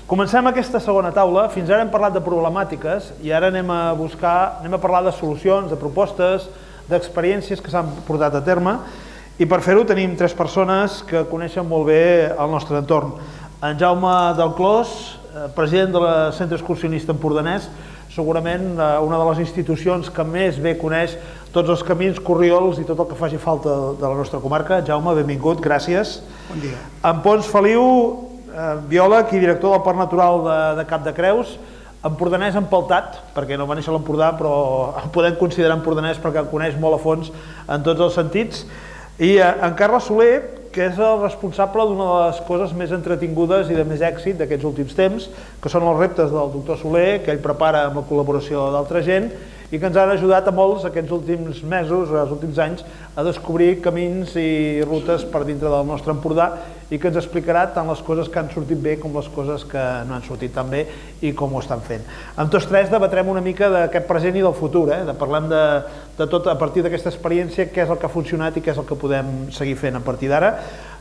Comencem aquesta segona taula. Fins ara hem parlat de problemàtiques i ara anem a parlar de solucions, de propostes, d'experiències que s'han portat a terme, i per fer-ho tenim tres persones que coneixen molt bé el nostre entorn. En Jaume del Clos, president del Centre Excursionista Empordanès, segurament una de les institucions que més bé coneix tots els camins, corriols i tot el que faci falta de la nostra comarca. Jaume, benvingut, gràcies. Bon dia. En Pons Feliu, biòleg i director del Parc Natural de Cap de Creus, empordanès empeltat, perquè no va néixer a l'Empordà, però el podem considerar empordanès perquè el coneix molt a fons en tots els sentits, i en Carles Soler, que és el responsable d'una de les coses més entretingudes i de més èxit d'aquests últims temps, que són els reptes del doctor Soler, que ell prepara amb la col·laboració d'altra gent, i que ens han ajudat a molts aquests últims mesos, els últims anys, a descobrir camins i rutes per dintre del nostre Empordà, i que ens explicarà tant les coses que han sortit bé com les coses que no han sortit tan bé i com ho estan fent. Amb tots tres debatrem una mica d'aquest present i del futur, parlem de tot a partir d'aquesta experiència, què és el que ha funcionat i què és el que podem seguir fent a partir d'ara.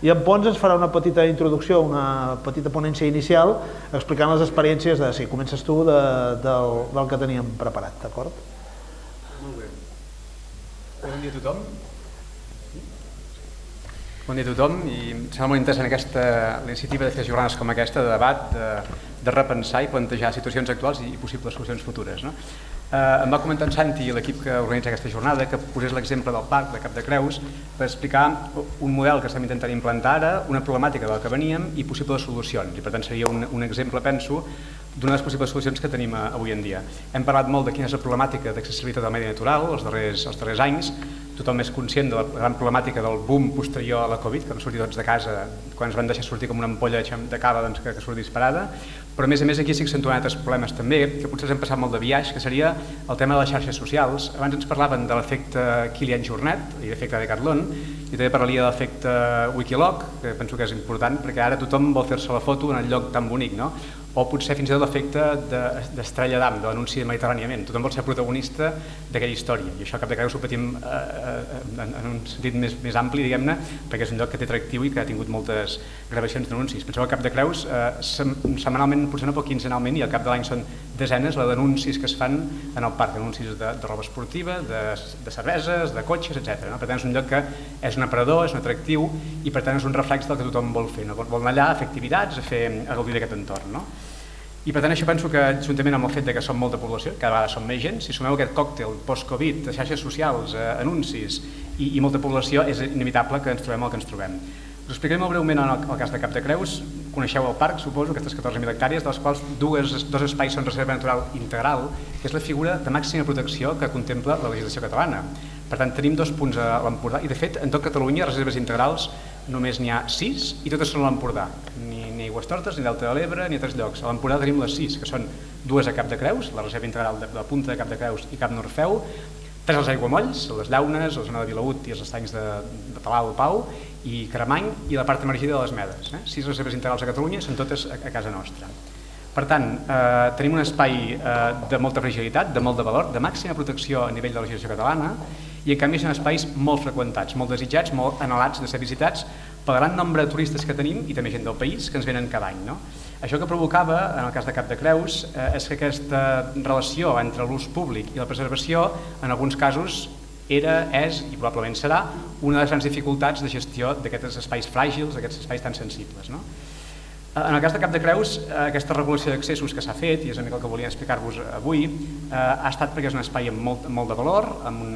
I en Pons ens farà una petita introducció, una petita ponència inicial, explicant les experiències de, si comences tu, del que teníem preparat, d'acord? Molt bé. Bon dia a tothom. Bon dia a tothom, i em sembla molt interessant la iniciativa de fer jornades com aquesta, de debat, de repensar i plantejar situacions actuals i possibles solucions futures. Em va comentar en Santi, l'equip que organitza aquesta jornada, que posés l'exemple del parc de Cap de Creus per explicar un model que estem intentant implantar ara, una problemàtica del que veníem i possibles solucions. I per tant seria un exemple, penso, d'una de les possibles solucions que tenim avui en dia. Hem parlat molt de quina és la problemàtica d'accessibilitat al medi natural els darrers anys. Tothom és conscient de la gran problemàtica del boom posterior a la Covid, que vam sortir tots de casa quan ens van deixar sortir com una ampolla de cava que surt disparada. Però a més aquí s'accentuen altres problemes també, que potser ens hem passat molt de biaix, que seria el tema de les xarxes socials. Abans ens parlaven de l'efecte Kilian Jornet i l'efecte Decathlon, i també parlaria de l'efecte Wikiloc, que penso que és important, perquè ara tothom vol fer-se la foto en el lloc tan bonic, no? O potser fins i tot l'efecte d'Estrella d'Am, de l'anunci de Mediterràniament. Tothom vol ser protagonista d'aquella història, i això a Cap de Creus ho patim en un sentit més ampli, diguem-ne, perquè és un lloc que té atractiu i que ha tingut moltes gravacions d'anuncis. Penseu que a Cap de Creus, setmanalment, potser no, però quinzenalment, i al cap de l'any són desenes d'anuncis que es fan en el parc, anuncis de roba esportiva, de cerveses, de cotxes, etc. Per tant, és un lloc que és un aparador, és un atractiu, i per tant és un reflex del que tothom vol fer. Vol anar allà a fer activitats, a gaudir d'aquest entorn. I per tant això penso que, juntament amb el fet que som molta població, cada vegada som més gent, si sumeu aquest còctel post-Covid, de xarxes socials, anuncis i molta població, és inevitable que ens trobem el que ens trobem. Us explicaré molt breument el cas de Cap de Creus. Coneixeu el parc, suposo, aquestes 14.000 hectàrees, de les quals dos espais són reserva natural integral, que és la figura de màxima protecció que contempla la legislació catalana. Per tant, tenim 2 punts a l'Empordà, i de fet, en tot Catalunya, reserves integrals només n'hi ha 6, i totes són a l'Empordà. Ni Aigüestortes, ni Delta de l'Ebre, ni a 3 llocs. A l'Empordà tenim les 6, que són 2 a Cap de Creus, la reserva integral de la Punta de Cap de Creus i Cap Norfeu, 3 als aiguamolls, les Llaunes, la zona de Vilaüt i els estanys de Palau, Pau i Caramany, i la part emergida de les Medes. 6 reserves integrals a Catalunya, són totes a casa nostra. Per tant, tenim un espai de molta fragilitat, de molt de valor, de màxima protecció a nivell de la legislació catalana, i en canvi són espais molt freqüentats, molt desitjats, molt anhelats de ser visitats pel gran nombre de turistes que tenim i també gent del país que ens venen cada any. Això que provocava, en el cas de Cap de Creus, és que aquesta relació entre l'ús públic i la preservació, en alguns casos, és i probablement serà una de les grans dificultats de gestió d'aquests espais fràgils, d'aquests espais tan sensibles. En el cas de Cap de Creus, aquesta regulació d'accessos que s'ha fet, i és una mica el que volia explicar-vos avui, ha estat perquè és un espai amb molt de valor, amb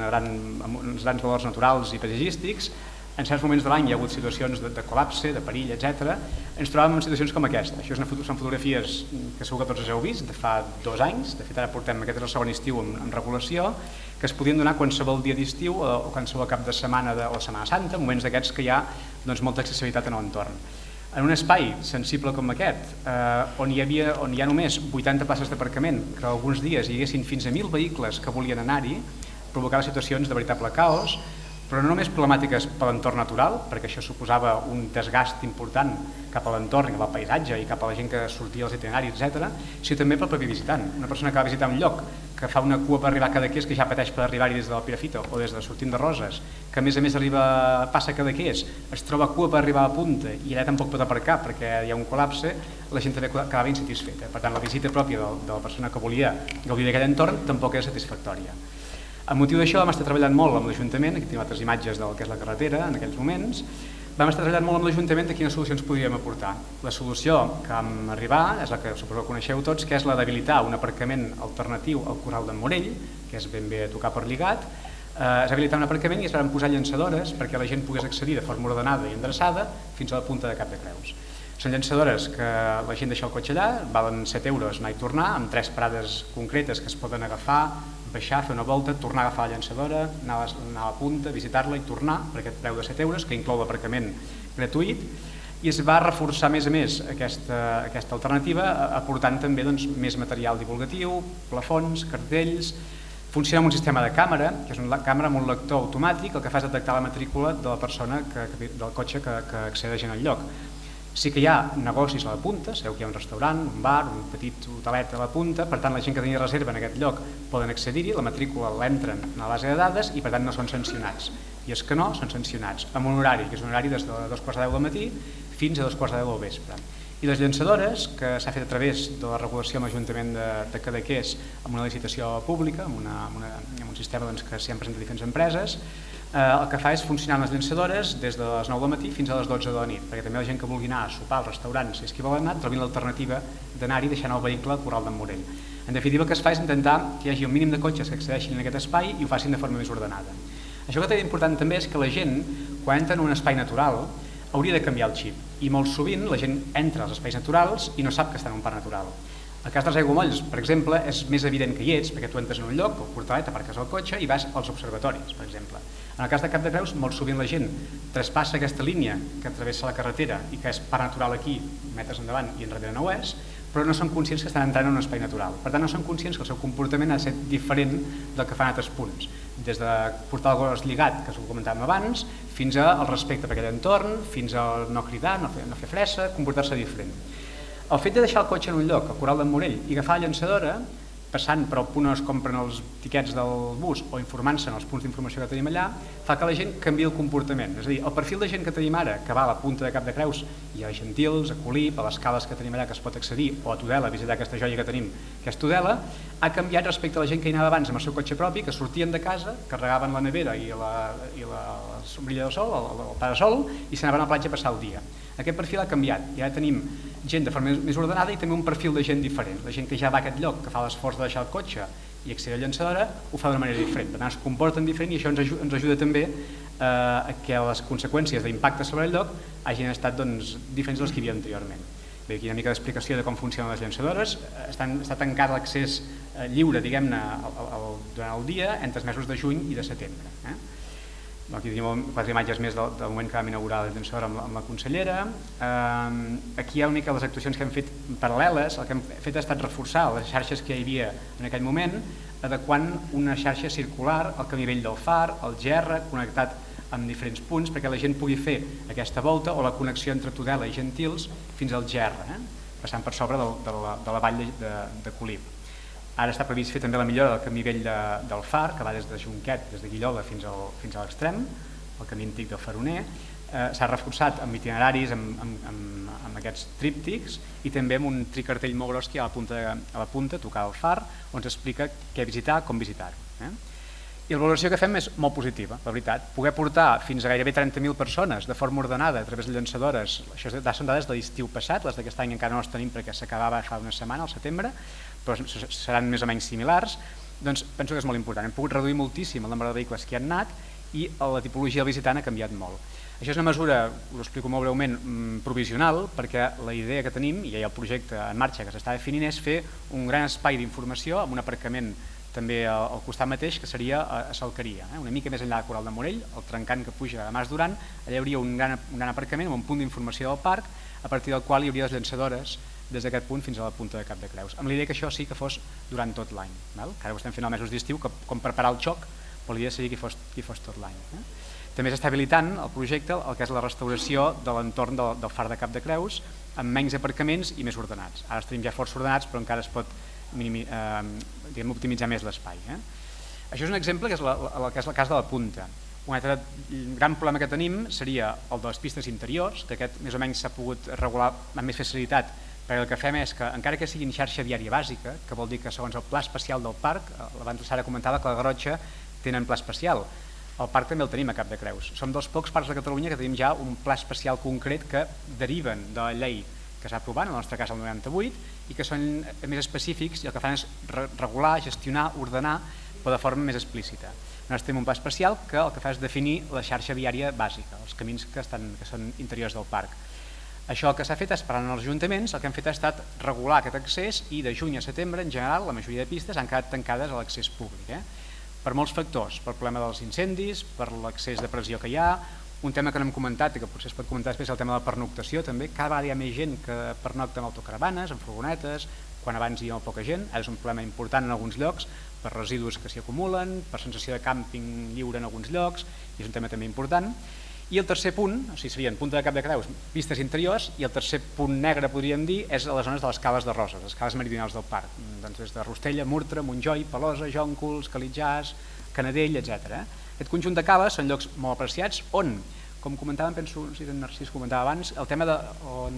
uns grans valors naturals i paisatgístics. En certs moments de l'any hi ha hagut situacions de col·lapse, de perill, etc. Ens trobàvem en situacions com aquesta. Això són fotografies que segur que tots les heu vist, de fa 2 anys, de fet ara portem aquest el segon estiu en regulació, que es podien donar qualsevol dia d'estiu o qualsevol cap de setmana o Setmana Santa, moments d'aquests que hi ha molta accessibilitat en l'entorn. En un espai sensible com aquest, on hi ha només 80 places d'aparcament, que alguns dies hi haguessin fins a 1.000 vehicles que volien anar-hi, provocava situacions de veritable caos, però no només problemàtiques per l'entorn natural, perquè això suposava un desgast important cap a l'entorn, cap al paisatge i cap a la gent que sortia als itineraris, etc., sinó també pel propi visitant. Una persona que va visitar un lloc, que fa una cua per arribar a Cadaqués, que ja pateix per arribar-hi des del Pirafita o des de sortint de Roses, que a més passa a Cadaqués, es troba cua per arribar a Punta i allà tampoc pot aparcar perquè hi ha un col·lapse, la gent també quedava insatisfeta. Per tant, la visita pròpia de la persona que volia gaudir d'aquell entorn tampoc era satisfactòria. A motiu d'això vam estar treballant molt amb l'Ajuntament, aquí tenim altres imatges del que és la carretera en aquells moments, vam estar treballant molt amb l'Ajuntament de quines solucions podríem aportar. La solució que vam arribar és la que suposo que coneixeu tots, que és la d'habilitar un aparcament alternatiu al Corral d'en Morell, que és ben bé a tocar per Lligat. És habilitar un aparcament i es van posar llançadores perquè la gent pogués accedir de forma ordenada i endreçada fins a la punta de Cap de Creus. Són llançadores que la gent deixa el cotxe allà, valen 7 euros anar i tornar, amb 3 parades concretes que es poden agafar, baixar, fer una volta, tornar a agafar la llançadora, anar a la punta, visitar-la i tornar per aquest preu de 7 euros, que inclou l'aparcament gratuït, i es va reforçar més a més aquesta alternativa aportant també més material divulgatiu, plafons, cartells. Funciona amb un sistema de càmera, que és una càmera amb un lector automàtic, el que fa és detectar la matrícula de la persona del cotxe que accedeix en el lloc. Sí que hi ha negocis a la punta, sabeu que hi ha un restaurant, un bar, un petit hotelet a la punta, per tant la gent que tenia reserva en aquest lloc poden accedir-hi, la matrícula l'entren a la base de dades i per tant no són sancionats. I els que no, són sancionats, amb un horari, que és un horari des de 2:15 del matí fins a 2:15 del vespre. I les llançadores, que s'ha fet a través de la regulació amb l'Ajuntament de Cadaqués amb una licitació pública, amb un sistema que s'hi han presentat diferents empreses, el que fa és funcionar les llançadores des de les 9 del matí fins a les 12 de la nit, perquè també la gent que vulgui anar a sopar als restaurants, si és que volen anar, trobin l'alternativa d'anar-hi deixant el vehicle al Corral d'en Morell. En definitiva, el que es fa és intentar que hi hagi un mínim de cotxes que accedeixin en aquest espai i ho facin de forma més ordenada. Això que també important també és que la gent, quan entra en un espai natural, hauria de canviar el xip, i molt sovint la gent entra als espais naturals i no sap que està en un parc natural. El cas dels aiguamolls, per exemple, és més evident que hi ets, perquè tu entres en un lloc, el portalet, aparques el cotxe i vas als observatoris, per exemple. En el cas de Cap de Creus, molt sovint la gent traspassa aquesta línia que travessa la carretera i que és parc natural aquí, metres endavant i enrere no ho és, però no són conscients que estan entrant en un espai natural. Per tant, no són conscients que el seu comportament ha de ser diferent del que fan altres punts, des de portar el gos lligat, que us ho comentàvem abans, fins al respecte per aquell entorn, fins a no cridar, no fer fressa, comportar-se diferent. El fet de deixar el cotxe en un lloc, al Corral d'en Morell, i agafar la llançadora, passant per el punt on es compren els tiquets del bus o informant-se en els punts d'informació que tenim allà, fa que la gent canviï el comportament. És a dir, el perfil de gent que tenim ara, que va a la punta de Cap de Creus i a Gentils, a Colip, a les cales que tenim allà que es pot accedir, o a Tudela, a visitar aquesta joia que tenim, que és Tudela, ha canviat respecte a la gent que hi anava abans amb el seu cotxe propi, que sortien de casa, carregaven la nevera i la sombrilla del sol, el parasol, i s'anaven a la platja a passar el dia. Aquest perfil ha canviat i ara tenim gent de forma més ordenada i també un perfil de gent diferent. La gent que ja va a aquest lloc, que fa l'esforç de deixar el cotxe i accedir a la llançadora, ho fa d'una manera diferent. Per tant, es comporten diferent i això ens ajuda també a que les conseqüències d'impacte sobre el lloc hagin estat diferents dels que hi havia anteriorment. Bé, aquí una mica d'explicació de com funcionen les llançadores. Està tancat l'accés lliure, diguem-ne, durant el dia entre els mesos de juny i de setembre. Aquí tenim 4 imatges més del moment que vam inaugurar la llançadora amb la consellera. Aquí hi ha una mica les actuacions que hem fet paral·leles. El que hem fet ha estat reforçar les xarxes que hi havia en aquell moment, adequant una xarxa circular al camí vell del Far, al Gerra, connectat amb diferents punts perquè la gent pugui fer aquesta volta o la connexió entre Tudela i Gentils fins al Gerra, passant per sobre de la vall de Colip. Ara està previst fer també la millora del camí vell del Far, que va des de Junquet, des de Guillola fins a l'extrem, el camí antic del Faroner. S'ha reforçat amb itineraris, amb aquests tríptics i també amb un tricartell molt gros que hi ha a la punta, a tocar el Far, on s'explica què visitar, com visitar-ho. I la valoració que fem és molt positiva, la veritat. Poder portar fins a gairebé 30.000 persones de forma ordenada a través de llançadores, això són dades de l'estiu passat, les d'aquest any encara no les tenim perquè s'acabava fa una setmana, al setembre, però seran més o menys similars, doncs penso que és molt important. Hem pogut reduir moltíssim el nombre de vehicles que hi han anat i la tipologia del visitant ha canviat molt. Això és una mesura, us ho explico molt breument, provisional, perquè la idea que tenim, i hi ha el projecte en marxa que s'està definint, és fer un gran espai d'informació amb un aparcament també al costat mateix, que seria a Salqueria, una mica més enllà de Corral de Morell, el trencant que puja a Mas Duran, allà hi hauria un gran aparcament amb un punt d'informació del parc, a partir del qual hi hauria les llançadores des d'aquest punt fins a la punta de Cap de Creus, amb l'idea que això sí que fos durant tot l'any, que ara ho estem fent als mesos d'estiu com preparar el xoc, però l'idea seria que fos tot l'any. També s'està habilitant el projecte el que és la restauració de l'entorn del far de Cap de Creus amb menys aparcaments i més ordenats. Ara els tenim ja força ordenats, però encara es pot optimitzar més l'espai. Això és un exemple que és el cas de la Punta. Un altre gran problema que tenim seria el de les pistes interiors, que aquest més o menys s'ha pogut regular amb més facilitat, perquè el que fem és que, encara que siguin xarxa viària bàsica, que vol dir que segons el pla especial del parc, abans Sara comentava que la Garrotxa tenen pla especial, el parc també el tenim a Cap de Creus. Som dels pocs parcs de Catalunya que tenim ja un pla especial concret que deriven de la llei que s'ha aprovat, en el nostre cas el 98, i que són més específics i el que fan és regular, gestionar, ordenar, però de forma més explícita. Nosaltres tenim un pla especial que el que fa és definir la xarxa viària bàsica, els camins que són interiors del parc. Això que s'ha fet és, parlant amb els ajuntaments, el que hem fet ha estat regular aquest accés i de juny a setembre, en general, la majoria de pistes han quedat tancades a l'accés públic. Per molts factors, per el problema dels incendis, per l'accés de pressió que hi ha, un tema que no hem comentat i que potser es pot comentar després, el tema de la pernoctació també. Cada vegada hi ha més gent que pernocta amb autocaravanes, amb furgonetes, quan abans hi havia poca gent. Ara és un problema important en alguns llocs per residus que s'hi acumulen, per sensació de càmping lliure en alguns llocs, i és un tema també important. I el tercer punt, o sigui, serien Punta de Cap de Creus, pistes interiors, i el tercer punt negre, podríem dir, és a les zones de les cales de Roses, les cales meridionals del parc, doncs des de Rostella, Murtra, Montjoi, Palosa, Jóncols, Calitjàs, Canadell, etc. Aquest conjunt de cales són llocs molt apreciats on, com comentàvem, penso, no sé si en Narcís comentava abans, el tema de, o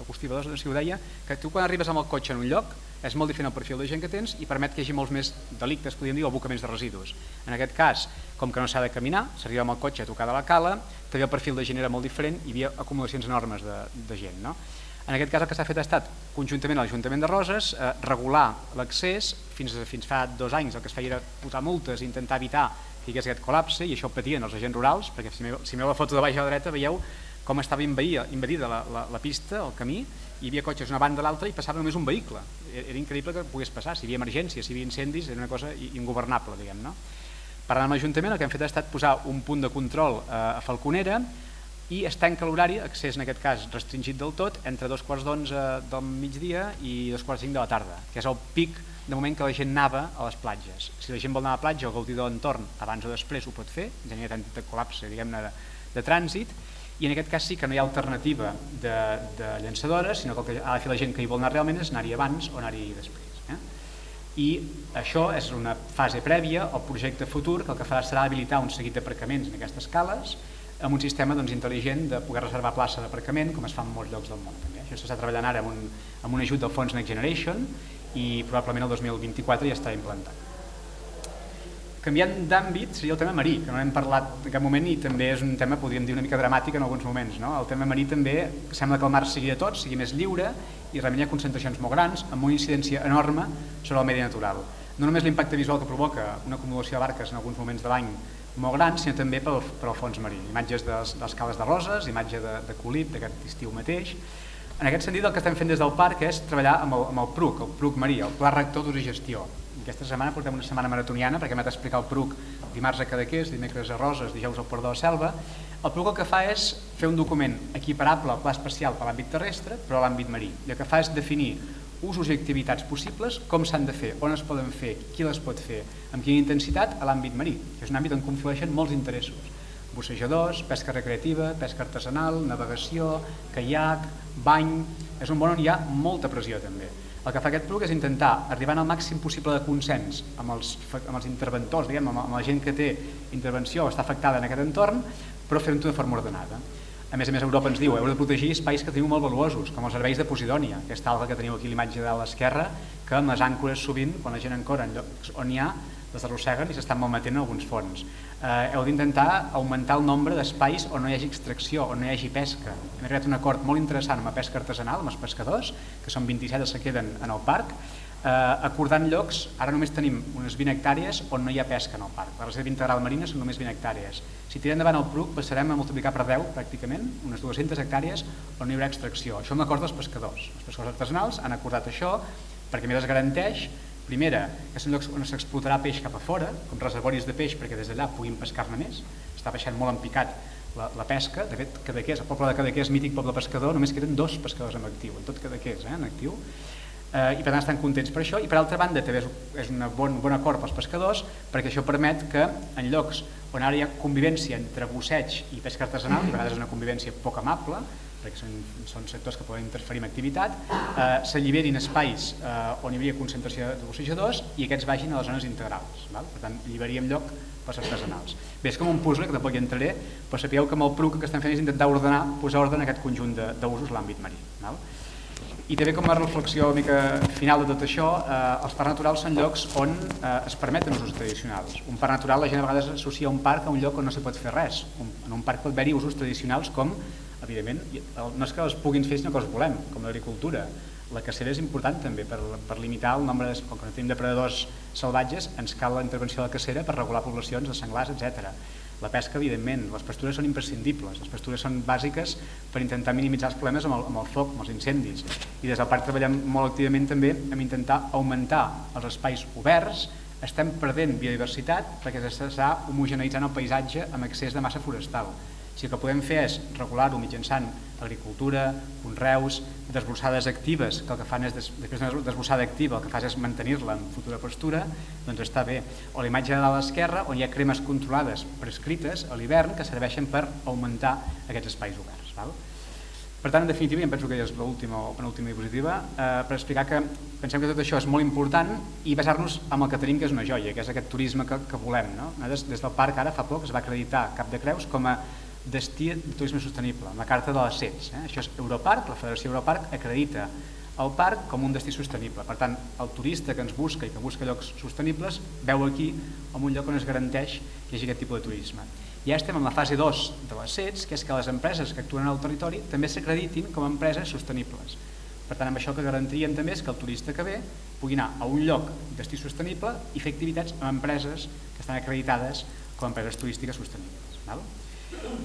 Agustí Badós, no sé si ho deia, que tu quan arribes amb el cotxe en un lloc és molt diferent el perfil de gent que tens i permet que hi hagi molts més delictes, podríem dir, o abocaments de residus. En aquest cas, com que no s'ha de caminar, s'arriba amb el cotxe a tocar de la cala, també el perfil de gent era molt diferent, hi havia acumulacions enormes de gent. En aquest cas el que s'ha fet ha estat, conjuntament a l'Ajuntament de Roses, regular l'accés. Fins fa 2 anys el que es feia era posar multes i intentar evitar que hi hagués aquest col·lapse, i això ho patien els agents rurals, perquè si mireu la foto de baix a la dreta veieu com estava invadida la pista, el camí, hi havia cotxes d'una banda a l'altra i passava només un vehicle. Era increïble que pogués passar, si hi havia emergències, si hi havia incendis, era una cosa ingovernable, diguem, no? Parlant amb l'Ajuntament, el que hem fet ha estat posar un punt de control a Falconera i es tanca l'horari, accés en aquest cas restringit del tot, entre 2:15 del migdia i 2:45 de la tarda, que és el pic de moment que la gent anava a les platges. Si la gent vol anar a la platja o gaudir de l'entorn abans o després ho pot fer, ja no hi ha tant de col·lapse, diguem-ne, de trànsit, i en aquest cas sí que no hi ha alternativa de llançadores, sinó que el que ha de fer la gent que hi vol anar realment és anar-hi abans o anar-hi després. I això és una fase prèvia al projecte futur, que el que farà serà habilitar un seguit d'aparcaments en aquestes cales amb un sistema intel·ligent de poder reservar plaça d'aparcament, com es fa en molts llocs del món. Això s'està treballant ara amb un ajut del fons Next Generation i probablement el 2024 ja està implantat. Canviant d'àmbit seria el tema marí, que no n'hem parlat en cap moment i també és un tema, podríem dir, una mica dramàtic en alguns moments. El tema marí també sembla que el mar sigui de tots, sigui més lliure i realment hi ha concentracions molt grans amb una incidència enorme sobre el medi natural. No només l'impacte visual que provoca una acumulació de barques en alguns moments de l'any molt grans, sinó també pel fons marí. Imatges de les cales de Roses, imatge de Colip, d'aquest estiu mateix. En aquest sentit, el que estem fent des del parc és treballar amb el PRUC marí, el Pla Rector d'Ús i Gestió. Aquesta setmana portem una setmana maratoniana perquè hem anat a explicar el PRUC dimarts a Cadaqués, dimecres a Roses, dijous al Port de la Selva. El PRUC el que fa és fer un document equiparable al pla especial per l'àmbit terrestre, però a l'àmbit marí. I el que fa és definir usos i activitats possibles, com s'han de fer, on es poden fer, qui les pot fer, amb quina intensitat a l'àmbit marí. És un àmbit on conflueixen molts interessos. Bussejadors, pesca recreativa, pesca artesanal, navegació, caiac, bany... És un món on hi ha molta pressió també. El que fa aquest PRUC és intentar arribar al màxim possible de consens amb els interventors, diguem, amb la gent que té intervenció o està afectada en aquest entorn, però fer-ho de forma ordenada. A més, Europa ens diu, heu de protegir espais que teniu molt valuosos, com els serveis de Posidònia, aquesta alga que teniu aquí a l'imatge de l'esquerra, que amb les àncores sovint, quan la gent ancora en llocs on hi ha, les arrosseguen i s'estan malmetent en alguns fons. Heu d'intentar augmentar el nombre d'espais on no hi hagi extracció, on no hi hagi pesca. Hem arribat a un acord molt interessant amb la pesca artesanal, amb els pescadors, que són 27 els que queden en el parc, acordant llocs. Ara només tenim unes 20 hectàrees on no hi ha pesca en el parc. La reserva integral marina són només 20 hectàrees. Si tirem endavant el PRUC passarem a multiplicar per 10 pràcticament, unes 200 hectàrees on no hi haurà extracció. Això amb l'acord dels pescadors. Els pescadors artesanals han acordat això perquè més es garanteix, primera, que són llocs on s'explotarà peix cap a fora, com reservoris de peix perquè des d'allà puguin pescar-ne més. Està baixant molt en picat la pesca. De fet, Cadaqués, el poble de Cadaqués, mític poble pescador, només queden 2 pescadors en actiu, en tot Cadaqués, en actiu. i per tant estan contents per això, i per altra banda també és un bon acord pels pescadors perquè això permet que en llocs on ara hi ha convivència entre busseig i pesca artesanal, i a vegades és una convivència poc amable perquè són sectors que poden interferir en activitat, s'alliberin espais on hi hauria concentració de bussejadors i aquests vagin a les zones integrals. Per tant, lliuraríem lloc per als artesanals. Bé, és com un puzzle que tampoc hi entraré, però sapigueu que amb el PRUC el que estem fent és intentar posar ordre en aquest conjunt d'usos a l'àmbit marí. I també com a reflexió una mica final de tot això, els parcs naturals són llocs on es permeten usos tradicionals. Un parc natural la gent a vegades associa un parc a un lloc on no s'hi pot fer res. En un parc pot haver-hi usos tradicionals com, evidentment, no és que els puguin fer sinó que els volem, com l'agricultura. La cacera és important també per limitar el nombre, com que no tenim depredadors salvatges, ens cal la intervenció de la cacera per regular poblacions de senglars, etc. La pesca, evidentment, les pastures són imprescindibles, les pastures són bàsiques per intentar minimitzar els problemes amb el foc, amb els incendis. I des del parc treballem molt activament també en intentar augmentar els espais oberts, estem perdent biodiversitat perquè s'està homogeneïtzant el paisatge amb excés de massa forestal. Si el que podem fer és regular-ho mitjançant agricultura, conreus, desbrossades actives, que el que fan és, després d'una desbrossada activa, el que fas és mantenir-la en futura pastura, doncs està bé. O la imatge de dalt a l'esquerra, on hi ha cremes controlades prescrites a l'hivern que serveixen per augmentar aquests espais oberts. Per tant, en definitiva, i em penso que és l'última o penúltima diapositiva, per explicar que pensem que tot això és molt important i basar-nos en el que tenim, que és una joia, que és aquest turisme que volem. Des del parc ara fa poc es va acreditar Cap de Creus com a destí de turisme sostenible, amb la carta de les CETS. Això és Europarc, la Federació Europarc acredita el parc com un destí sostenible. Per tant, el turista que ens busca i que busca llocs sostenibles veu aquí en un lloc on es garanteix que hi hagi aquest tipus de turisme. Ja estem en la fase 2 de les CETS, que és que les empreses que actuen al territori també s'acreditin com a empreses sostenibles. Per tant, amb això el que garantiríem també és que el turista que ve pugui anar a un lloc destí sostenible i fer activitats amb empreses que estan acreditades com a empreses turístiques sostenibles.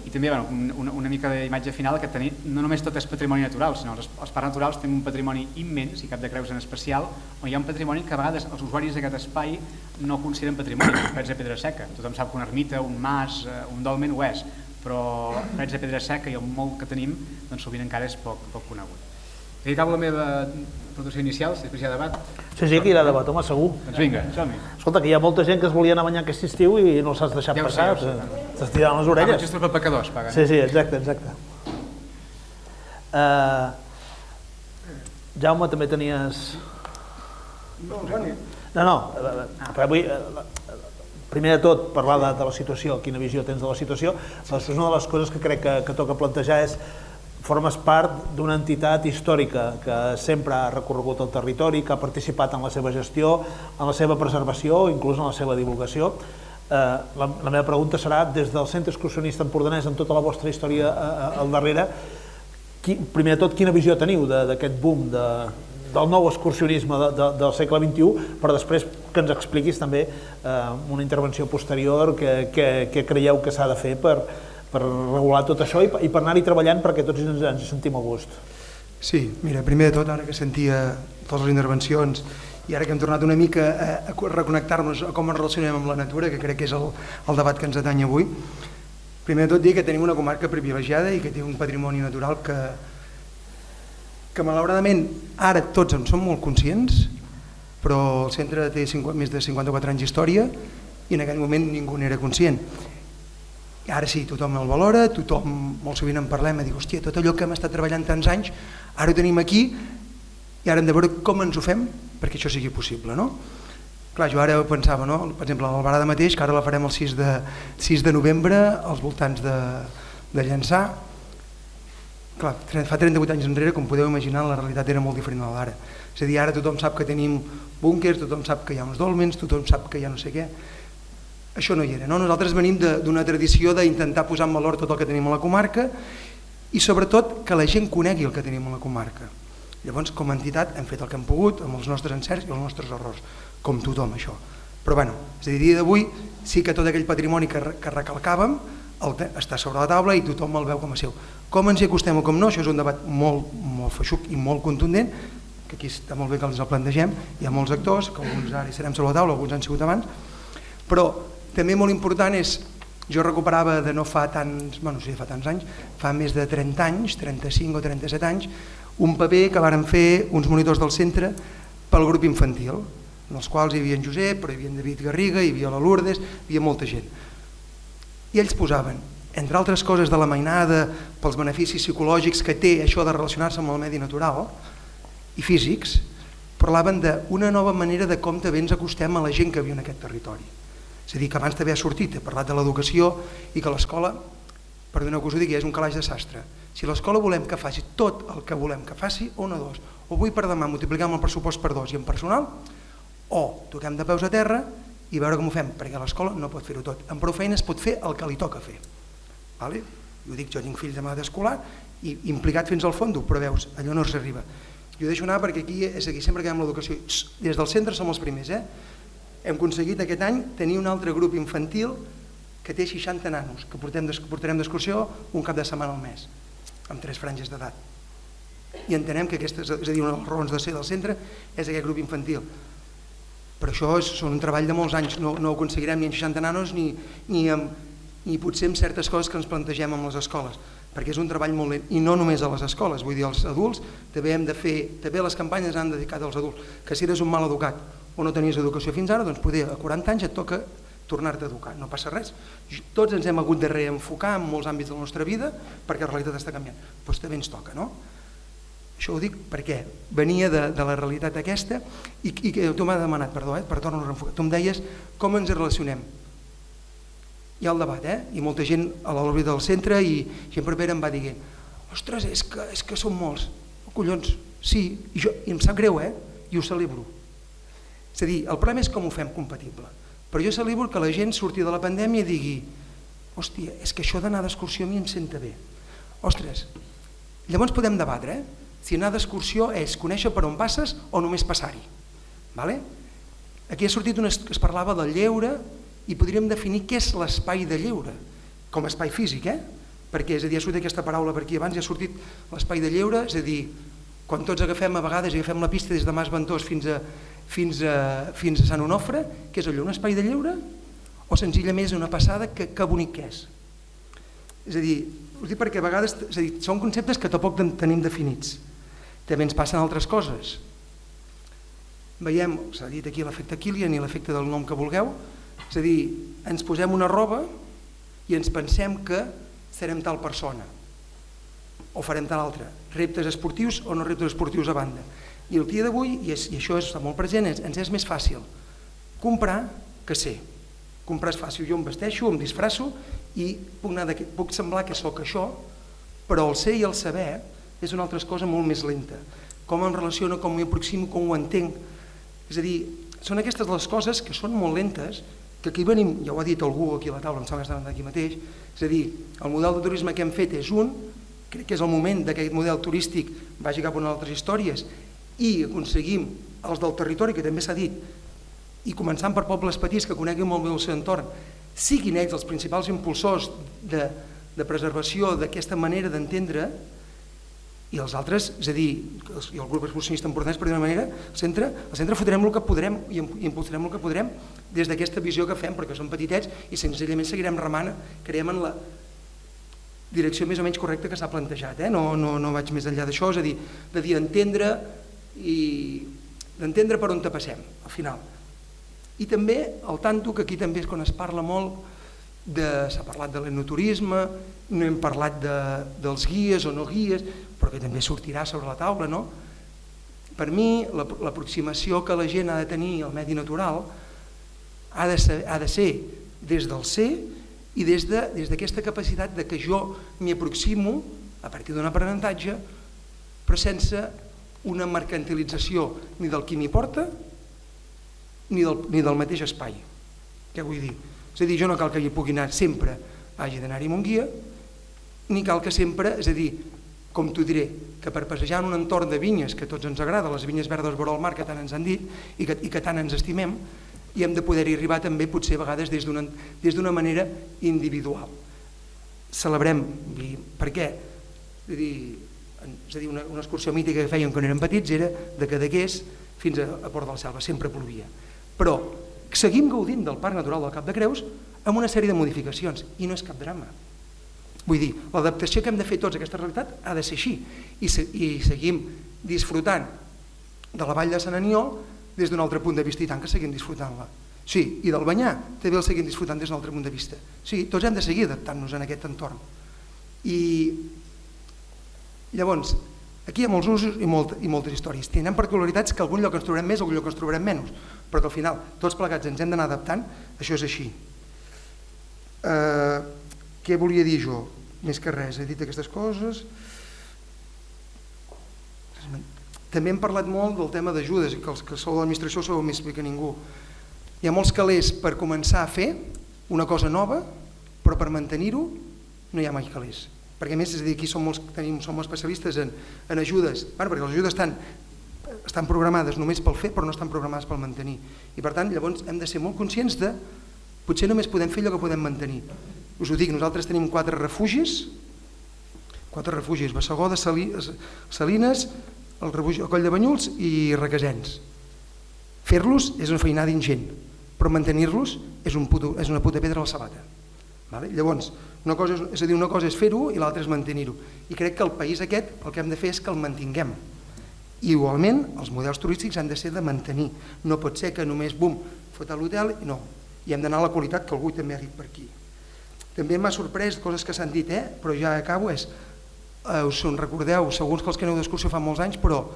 I també una mica d'imatge final, que no només tot és patrimoni natural, sinó els parcs naturals tenen un patrimoni immens, i Cap de Creus en especial, on hi ha un patrimoni que a vegades els usuaris d'aquest espai no consideren patrimoni, Prats de Pedra Seca. Tothom sap que una ermita, un mas, un dolmen ho és, però Prats de Pedra Seca i el molt que tenim sovint encara és poc conegut. Aquí acabo la meva aportació inicial, si després hi ha debat. Sí, aquí hi ha debat, home, segur. Doncs vinga, som-hi. Escolta, que hi ha molta gent que es volia anar a banyar aquest estiu i no els has deixat passar. T'estirant les orelles. Just per pecadors, paguen. Sí, exacte. Jaume, també tenies... No, però avui... Primer de tot, parlar de la situació, quina visió tens de la situació. Una de les coses que crec que toca plantejar és formes part d'una entitat històrica que sempre ha recorregut el territori, que ha participat en la seva gestió, en la seva preservació, inclús en la seva divulgació. La meva pregunta serà, des del Centre Excursionista Empordanès, amb tota la vostra història al darrere, primer de tot, quina visió teniu d'aquest boom del nou excursionisme del segle XXI, però després que ens expliquis també una intervenció posterior que creieu que s'ha de fer per regular tot això i per anar-hi treballant perquè tots ens sentim a gust. Sí, mira, primer de tot, ara que sentia totes les intervencions i ara que hem tornat una mica a reconnectar-nos a com ens relacionem amb la natura, que crec que és el debat que ens atany avui, primer de tot dir que tenim una comarca privilegiada i que té un patrimoni natural que malauradament ara tots en som molt conscients, però el centre té més de 54 anys d'història i en aquell moment ningú n'era conscient. I ara sí, tothom el valora, tothom, molt sovint en parlem, diu, hòstia, tot allò que hem estat treballant tants anys, ara ho tenim aquí i ara hem de veure com ens ho fem perquè això sigui possible, no? Clar, jo ara pensava, no? Per exemple, a l'Albarada mateix, que ara la farem el 6 de novembre, als voltants de Llançà. Clar, fa 38 anys enrere, com podeu imaginar, la realitat era molt diferent de l'ara. És a dir, ara tothom sap que tenim búnquers, tothom sap que hi ha uns dòlmens, tothom sap que hi ha no sé què. Això no hi era, no? Nosaltres venim d'una tradició d'intentar posar en valor tot el que tenim a la comarca i sobretot que la gent conegui el que tenim a la comarca. Llavors, com a entitat, hem fet el que hem pogut amb els nostres encerts i els nostres errors, com tothom això. Però bueno, és a dir, dia d'avui sí que tot aquell patrimoni que recalcàvem està sobre la taula i tothom el veu com a seu. Com ens hi acostem o com no, això és un debat molt feixuc i molt contundent, que aquí està molt bé que ens el plantegem, hi ha molts actors, que alguns ara hi serem sobre la taula, alguns han sigut abans, però també molt important és, jo recuperava de no fa tants, bueno, sí, fa tants anys, fa més de 30 anys, 35 o 37 anys, un paper que varen fer uns monitors del centre pel grup infantil, en els quals hi havia en Josep, però hi havia en David Garriga, hi havia la Lourdes, hi havia molta gent. I ells posaven, entre altres coses de la mainada, pels beneficis psicològics que té això de relacionar-se amb el medi natural i físics, parlaven d'una nova manera de com també ens acostem a la gent que viu en aquest territori. És a dir, que abans també ha sortit, he parlat de l'educació i que l'escola, perdoneu que us ho digui, és un calaix de sastre. Si l'escola volem que faci tot el que volem que faci, o una dos, o avui per demà multipliquem el pressupost per 2 i en personal, o toquem de peus a terra i veure com ho fem, perquè l'escola no pot fer-ho tot. Amb prou feines pot fer el que li toca fer. Vale? Jo dic, jo tinc fills de edat escolar i implicat fins al fons, però veus, allò no s'arriba. Jo deixo anar perquè aquí és aquí, sempre que amb l'educació, des del centre som els primers, Hem aconseguit aquest any tenir un altre grup infantil que té 60 nanos, que portarem d'excursió un cap de setmana al mes, amb 3 franges d'edat. I entenem que aquesta, és a dir, una de les raons de ser del centre és aquest grup infantil. Però això és un treball de molts anys, no ho aconseguirem ni en 60 nanos ni potser en certes coses que ens plantegem amb les escoles, perquè és un treball molt lent, i no només a les escoles, vull dir, els adults també hem de fer, també les campanyes han dedicat als adults, que si eres un mal educat o no tenies educació fins ara, doncs poder a 40 anys et toca tornar-te a educar, no passa res. Tots ens hem hagut de reenfocar en molts àmbits de la nostra vida perquè la realitat està canviant, doncs també ens toca, no? Això ho dic perquè venia de la realitat aquesta i que tu m'has demanat, perdó, per tornar a reenfocar, tu em deies com ens relacionem. Hi ha el debat, i molta gent a l'òrbita del centre i gent propera em va dient, ostres, és que són molts. Oh, collons, sí, i em sap greu, i ho celebro. És a dir, el problema és com ho fem compatible. Però jo celebro que la gent surti de la pandèmia i digui, hòstia, és que això d'anar d'excursió a mi em senta bé. Ostres, llavors podem debatre, si anar d'excursió és conèixer per on passes o només passar-hi. Aquí ha sortit es parlava del lleure i podríem definir què és l'espai de lleure, com a espai físic, perquè és a dir, ha sortit aquesta paraula per aquí abans i ha sortit l'espai de lleure, és a dir, quan tots agafem a vegades i agafem la pista des de Mas Ventós fins a Sant Onofre, què és allò, un espai de lleure? O senzillament és una passada que bonic que és? És a dir, us dic perquè a vegades són conceptes que tampoc tenim definits. També ens passen altres coses. Veiem, s'ha dit aquí l'efecte Kilian i l'efecte del nom que vulgueu, és a dir, ens posem una roba i ens pensem que serem tal persona o farem tal altra, reptes esportius o no reptes esportius a banda. I el dia d'avui, i això està molt present, ens és més fàcil comprar que ser. Comprar és fàcil, jo em vesteixo, em disfrasso i puc semblar que sóc això, però el ser i el saber és una altra cosa molt més lenta. Com em relaciono, com m'hi aproximo, com ho entenc. És a dir, són aquestes les coses que són molt lentes, que aquí venim, ja ho ha dit algú aquí a la taula, em sembla que estaven aquí mateix, és a dir, el model de turisme que hem fet és crec que és el moment que aquest model turístic vagi cap a unes altres històries i aconseguim els del territori, que també s'ha dit, i començant per pobles petits que coneguin molt bé el seu entorn, siguin ells els principals impulsors de preservació d'aquesta manera d'entendre, i els altres, és a dir, i el grup excursionista empordanès, per dir-ho d'una manera, al centre fotrem el que podrem i impulsarem el que podrem des d'aquesta visió que fem, perquè som petitets i senzillament seguirem remant, creiem en la direcció més o menys correcta que s'ha plantejat, no vaig més enllà d'això, és a dir, de dir entendre per on te passem, al final. I també el tanto que aquí també és quan es parla molt, s'ha parlat de l'enoturisme, no hem parlat dels guies o no guies, però que també sortirà sobre la taula, no? Per mi, l'aproximació que la gent ha de tenir al medi natural ha de ser des del ser i des d'aquesta capacitat de que jo m'hi aproximo a partir d'un aprenentatge, però sense una mercantilització ni del qui m'hi porta ni del mateix espai. Què vull dir? És a dir, jo no cal que hi pugui anar sempre, hagi d'anar-hi amb un guia, ni cal que sempre, és a dir, com t'ho diré, que per passejar en un entorn de vinyes que a tots ens agrada, les vinyes verdes vora el mar que tant ens han dit i que tant ens estimem, i hem de poder-hi arribar també potser a vegades des d'una manera individual. Celebrem, per què? És a dir, una excursió mítica que fèiem quan érem petits era de Cadaqués fins a Port de la Selva, sempre plovia. Però seguim gaudint del Parc Natural del Cap de Creus amb una sèrie de modificacions i no és cap drama. Vull dir, l'adaptació que hem de fer tots a aquesta realitat ha de ser així i seguim disfrutant de la vall de Sant Aniol des d'un altre punt de vista, i tant que seguim disfrutant-la. Sí, i del Banyà també el seguim disfrutant des d'un altre punt de vista. Sí, tots hem de seguir adaptant-nos en aquest entorn. I llavors, aquí hi ha molts usos i moltes històries. Tindrem particularitats que algun lloc ens trobarem més, algun lloc ens trobarem menys, però que al final tots plegats ens hem d'anar adaptant, això és així. Què volia dir jo? Més que res, he dit aquestes coses. També hem parlat molt del tema d'ajudes, que els que sou de l'administració ho sabeu més bé que ningú. Hi ha molts calés per començar a fer una cosa nova, però per mantenir-ho no hi ha mai calés. Perquè a més, és a dir, aquí som especialistes en ajudes, perquè les ajudes estan programades només pel fer, però no estan programades pel mantenir. I per tant, llavors hem de ser molt conscients de potser només podem fer allò que podem mantenir. Us ho dic, nosaltres tenim 4 refugis, Bassegó de Salines, el Coll de Banyuls i Requesens. Fer-los és una feinada ingent, però mantenir-los és una puta pedra a la sabata. Llavors, una cosa és fer-ho i l'altra és mantenir-ho. I crec que el país aquest el que hem de fer és que el mantinguem. I igualment, els models turístics han de ser de mantenir. No pot ser que només, fot a l'hotel, no. I hem d'anar a la qualitat, que algú també ha dit per aquí. També m'ha sorprès coses que s'han dit, però ja acabo, us en recordeu, segons que els que aneu d'excursió fa molts anys, però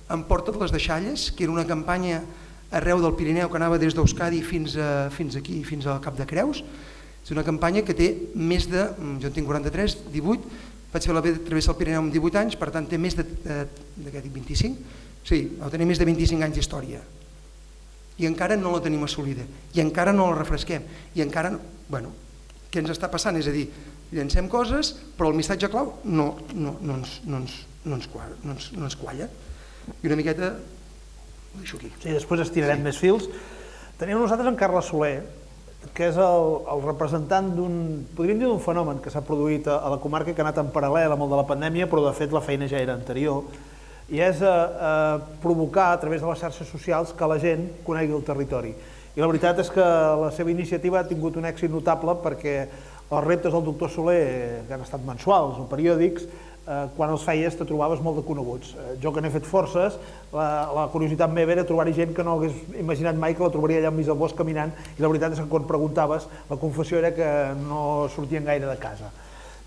Emporta't les deixalles, que era una campanya arreu del Pirineu que anava des d'Euskadi fins aquí, fins al Cap de Creus. És una campanya que té més de, jo en tinc 43, 18, vaig fer la travessa del Pirineu amb 18 anys, per tant té més de 25? Sí, va tenir més de 25 anys d'història. I encara no la tenim assolida, i encara no la refresquem, i encara, què ens està passant? És a dir, llancem coses, però el missatge clau no ens qualla. I una miqueta ho deixo aquí. Sí, després estirarem més fils. Tenim nosaltres en Carles Soler, que és el representant podríem dir d'un fenomen que s'ha produït a la comarca, que ha anat en paral·lel amb el de la pandèmia, però de fet la feina ja era anterior, i és provocar a través de les xarxes socials que la gent conegui el territori. I la veritat és que la seva iniciativa ha tingut un èxit notable, perquè els reptes del doctor Soler, que han estat mensuals o periòdics, quan els feies te trobaves molt de coneguts. Jo que n'he fet forces, la curiositat meva era trobar-hi gent que no hagués imaginat mai que la trobaria allà enmig del bosc caminant, i la veritat és que quan preguntaves la confessió era que no sortien gaire de casa.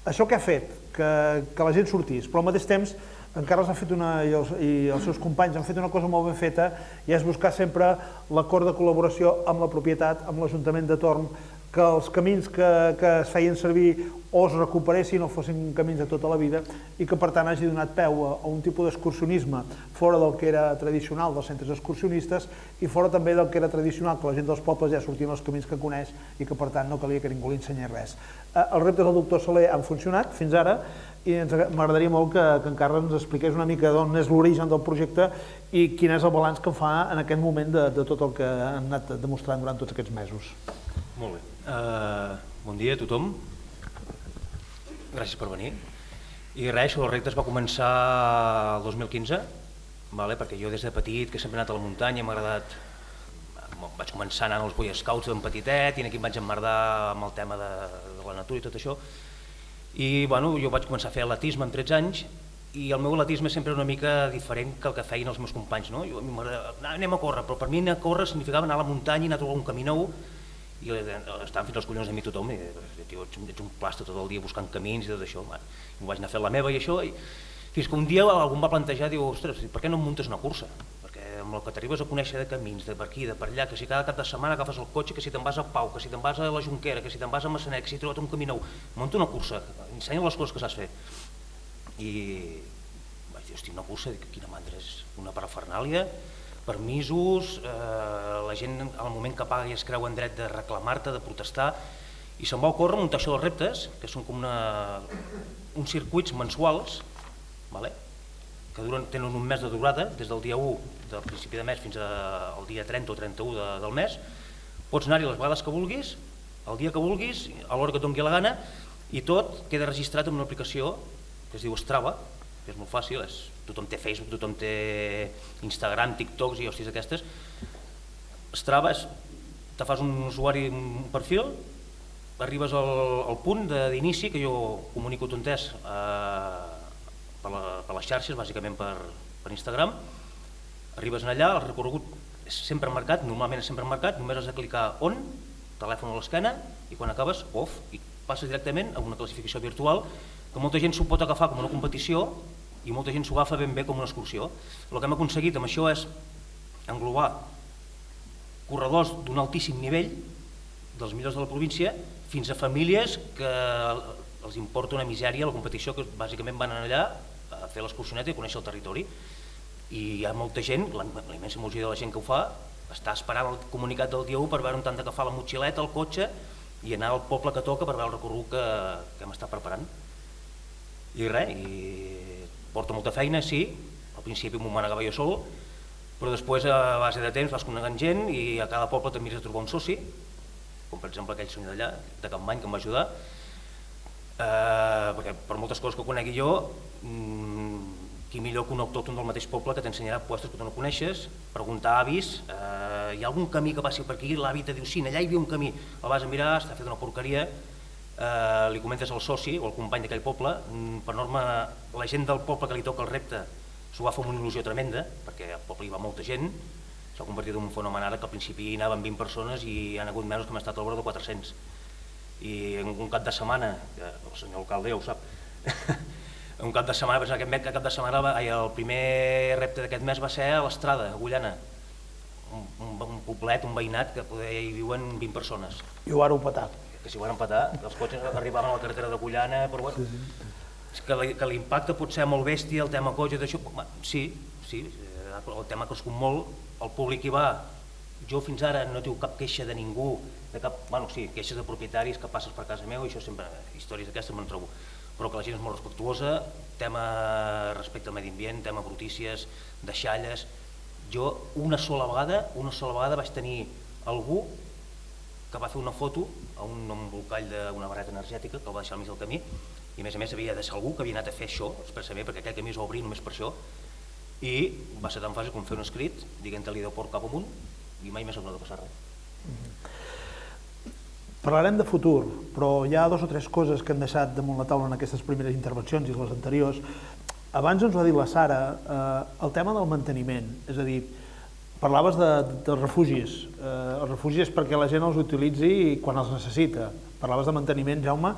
Això què ha fet? Que la gent sortís, però al mateix temps en Carles ha fet i els seus companys han fet una cosa molt ben feta, i és buscar sempre l'acord de col·laboració amb la propietat, amb l'Ajuntament de Torn, que els camins que es feien servir o es recuperessin o fossin camins de tota la vida, i que per tant hagi donat peu a un tipus d'excursionisme fora del que era tradicional dels centres excursionistes, i fora també del que era tradicional, que la gent dels pobles ja sortien els camins que coneix i que per tant no calia que ningú li ensenyés res. Els reptes del doctor Soler han funcionat fins ara, i m'agradaria molt que en Carles ens expliqués una mica d'on és l'origen del projecte i quin és el balanç que fa en aquest moment de tot el que han anat demostrant durant tots aquests mesos. Molt bé. Bon dia a tothom. Gràcies per venir. I res, el repte es va començar el 2015, perquè jo des de petit, que sempre he anat a la muntanya, m'ha agradat. Vaig començar anant als Boy Scouts d'en petitet, i aquí em vaig emmerdar amb el tema de la natura i tot això. I jo vaig començar a fer atletisme amb 13 anys, i el meu atletisme sempre era una mica diferent que el que feien els meus companys. A mi m'agradava, anem a córrer, però per mi anar a córrer significava anar a la muntanya i anar a trobar un camí nou, i estaven fins als collons de mi tothom, i ets un plasta tot el dia buscant camins i tot això. M'ho vaig anar a fer la meva i això, fins que un dia algú em va plantejar, diu, ostres, per què no em muntes una cursa? Perquè amb el que t'arribes a conèixer de camins, de per aquí, de per allà, que si cada cap de setmana agafes el cotxe, que si te'n vas a Pau, que si te'n vas a la Jonquera, que si te'n vas a Massanet, que si has trobat un camí nou, munta una cursa, ensenya les coses que saps fer. I vaig dir, hosti, una cursa, quina mandra, és una parafernàlia, permisos, la gent al moment que paga i es creu en dret de reclamar-te, de protestar, i se'm va ocórrer muntar això dels reptes, que són com uns circuits mensuals, que tenen un mes de durada, des del dia 1 del principi de mes fins al dia 30 o 31 del mes. Pots anar-hi les vegades que vulguis, el dia que vulguis, a l'hora que et doni la gana, i tot queda registrat en una aplicació que es diu Strava, que és molt fàcil, tothom té Facebook, tothom té Instagram, TikToks i hòsties aquestes. Strava és, te fas un usuari, un perfil, arribes al punt d'inici, que jo comunico tot entès per les xarxes, bàsicament per Instagram, arribes allà, el recorregut és sempre marcat, normalment és sempre marcat, només has de clicar on, telèfon a l'esquena, i quan acabes, off, i passes directament a una classificació virtual que molta gent s'ho pot agafar com una competició i molta gent s'ho agafa ben bé com una excursió. El que hem aconseguit amb això és englobar corredors d'un altíssim nivell, dels millors de la província, fins a famílies que els importa una misèria la competició, que bàsicament van allà a fer l'excursioneta i a conèixer el territori. I hi ha molta gent, la immensa majoria de la gent que ho fa, està esperant el comunicat del dia 1 per veure on tant d'agafar la motxileta, el cotxe i anar al poble que toca per veure el recorregut que hem estat preparant. I res, i porta molta feina, sí, al principi m'ho manegava jo sol, però després a base de temps vas conegant gent i a cada poble també has de trobar un soci, com per exemple aquell senyor d'allà, de Campmany, que em va ajudar, perquè per moltes coses que conegui jo, qui millor que un autòcton del mateix poble que t'ensenyarà puestos que tu no coneixes, preguntar a avis, hi ha algun camí que passi per aquí, l'avi te diu sí, allà hi havia un camí, el vas a mirar, està fet una porqueria, li comentes al soci o al company d'aquell poble, per norma la gent del poble que li toca el repte s'ho va fer amb una il·lusió tremenda, perquè al poble hi va molta gent, s'ha convertit en un fenomen ara que al principi hi anaven 20 persones i hi ha hagut menys que hem estat al vora de 400. I en un cap de setmana, el senyor alcalde ja ho sap, un cap de setmana, el primer repte d'aquest mes va ser a l'Estrada, a Agullana, un poblet, un veïnat que hi viuen 20 persones. I ho vàreu petar. Que s'hi van empatar, els cotxes arribaven a la carretera d'Agullana, però bueno, és que l'impacte pot ser molt bèstia, el tema cotxe, d'això, sí, el tema ha crescut molt, el públic hi va, jo fins ara no tinc cap queixa de ningú, sí, queixes de propietaris que passes per casa meu, i això sempre, històries d'aquestes me'n trobo, però que la gent és molt respectuosa, tema respecte al medi ambient, tema brutícies, deixalles. Jo una sola vegada vaig tenir algú que va fer una foto a un embolcall d'una barreta energètica que el va deixar al mig del camí, i a més havia de ser algú que havia anat a fer això expressament perquè aquell camí es va obrir només per això, i va ser tan fàcil com fer un escrit dient-li de port cap amunt i mai més no ha de passar res. Parlarem de futur, però hi ha 2 o 3 coses que han deixat damunt la taula en aquestes primeres intervencions i les anteriors. Abans ens ho ha dit la Sara, el tema del manteniment, és a dir, parlaves dels refugis, els refugis perquè la gent els utilitzi quan els necessita. Parlaves de manteniment, Jaume.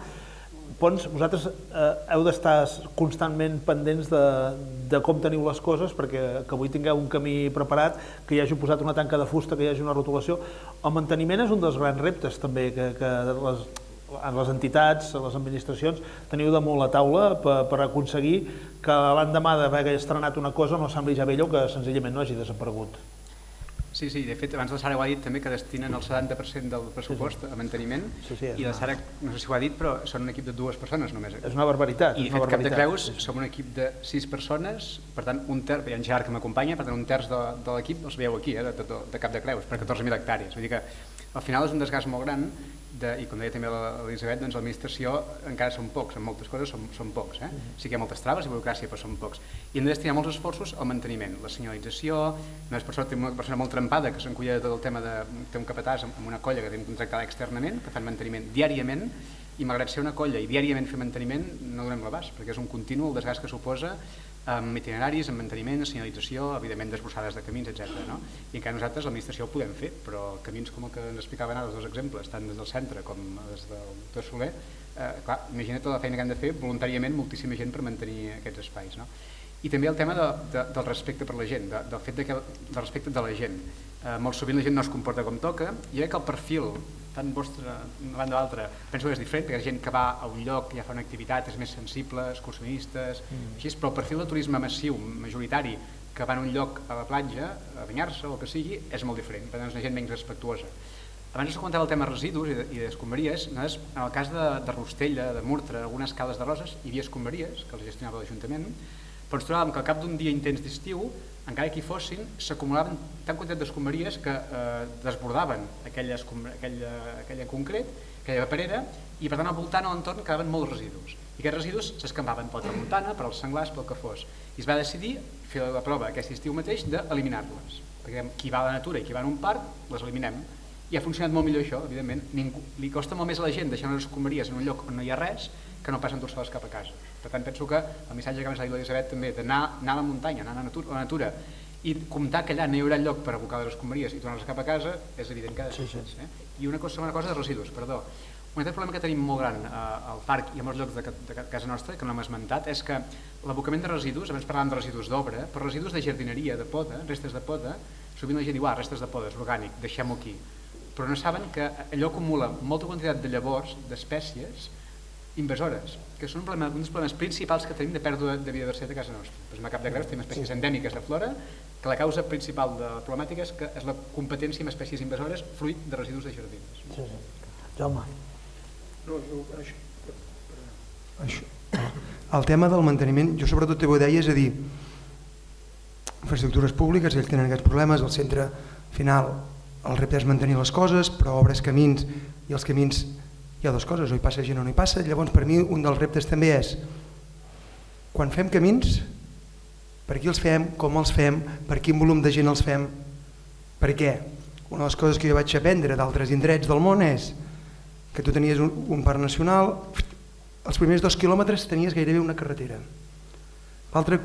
Vosaltres heu d'estar constantment pendents de com teniu les coses perquè que avui tingueu un camí preparat, que hi hagi posat una tanca de fusta, que hi hagi una rotulació. El manteniment és un dels grans reptes també que en les entitats, en les administracions, teniu damunt la taula per aconseguir que l'endemà d'haver estrenat una cosa no sembli ja vella o que senzillament no hagi desaparegut. Sí, de fet, abans la Sara ho ha dit també, que destinen el 70% del pressupost a manteniment, i la Sara, no sé si ho ha dit, però són un equip de 2 persones només. És una barbaritat. I de fet, Cap de Creus som un equip de 6 persones, per tant, hi ha en Gerard que m'acompanya, per tant, un terç de l'equip els veieu aquí, de Cap de Creus, per 14.000 hectàrees. Vull dir que al final és un desgast molt gran, i com deia també l'Elisabet, l'administració encara són pocs, en moltes coses són pocs. Sí que hi ha moltes traves i burocràcia, però són pocs. I hem de destinar molts esforços al manteniment, la senyalització, només per sort té una persona molt trempada que s'enculla de tot el tema té un capatàs amb una colla que tenim contractada externament, que fan manteniment diàriament, i malgrat ser una colla i diàriament fer manteniment no donem l'abast, perquè és un continu el desgast que suposa amb itineraris, amb manteniment, senyalització, evidentment desbrossades de camins, etc. I encara nosaltres l'administració ho podem fer, però camins com el que ens explicaven ara els 2 exemples, tant des del centre com des del Doctor Soler, clar, imagina't tota la feina que han de fer voluntàriament moltíssima gent per mantenir aquests espais. I també el tema del respecte per la gent, del fet del respecte de la gent. Molt sovint la gent no es comporta com toca, i crec que el perfil, tant vostre d'una banda o l'altra, penso que és diferent, perquè hi ha gent que va a un lloc que ja fa una activitat, és més sensible, excursionistes, així, però el perfil de turisme massiu, majoritari, que va a un lloc a la platja, a banyar-se o el que sigui, és molt diferent, per tant és una gent menys respectuosa. Abans us comentava el tema residus i d'escombraries, en el cas de Rostella, de Murtra, algunes cales de Roses, hi havia escombraries, que les gestionava l'Ajuntament, però ens trobàvem que al cap d'un dia intens d'estiu, encara que hi fossin, s'acumulaven tant quantitat d'escombraries que desbordaven aquella en concret, aquella paperera, i per tant al voltant a l'entorn quedaven molts residus. I aquests residus s'escampaven per la tramuntana, per als senglars, pel que fos. I es va decidir fer la prova aquest estiu mateix d'eliminar-les, perquè qui va a la natura i qui va en un parc, les eliminem. i ha funcionat molt millor això, evidentment. Li costa molt més a la gent deixar unes escombraries en un lloc on no hi ha res que no pas endur-se-les cap a casa. Per tant, penso que el missatge que m'ha dit l'Elisabet també, d'anar a la muntanya, anar a la natura, i comptar que allà no hi haurà lloc per abocar les escombraries i tornar-les cap a casa, és evident que ha de ser així. I una segona cosa de residus, perdó. Un altre problema que tenim molt gran al parc i a molts llocs de casa nostra, que no hem esmentat, és que l'abocament de residus, abans parlàvem de residus d'obra, però residus de jardineria, de poda, restes de poda, sovint la gent diu, restes de poda, és orgànic, deixem-ho aquí. Però no saben que allò acumula molta quantitat de llavors, d'espècies, invasores, que són un dels problemes principals que tenim de pèrdua de biodiversitat a casa nostra. Doncs a Cap de Creus tenim espècies endèmiques de flora, que la causa principal de la problemàtica és la competència amb espècies invasores fruit de residus de jardins. Sí. Jaume. No, el tema del manteniment, jo sobretot te ho deia, és a dir, infraestructures públiques, ells tenen aquests problemes, al centre final el repte és mantenir les coses, però obres camins, i els camins hi ha dues coses, o hi passa gent o no hi passa. Llavors per mi un dels reptes també és, quan fem camins, per qui els fem, com els fem, per quin volum de gent els fem, per què? Una de les coses que jo vaig aprendre d'altres indrets del món és que tu tenies un parc nacional, els primers 2 quilòmetres tenies gairebé una carretera, l'altre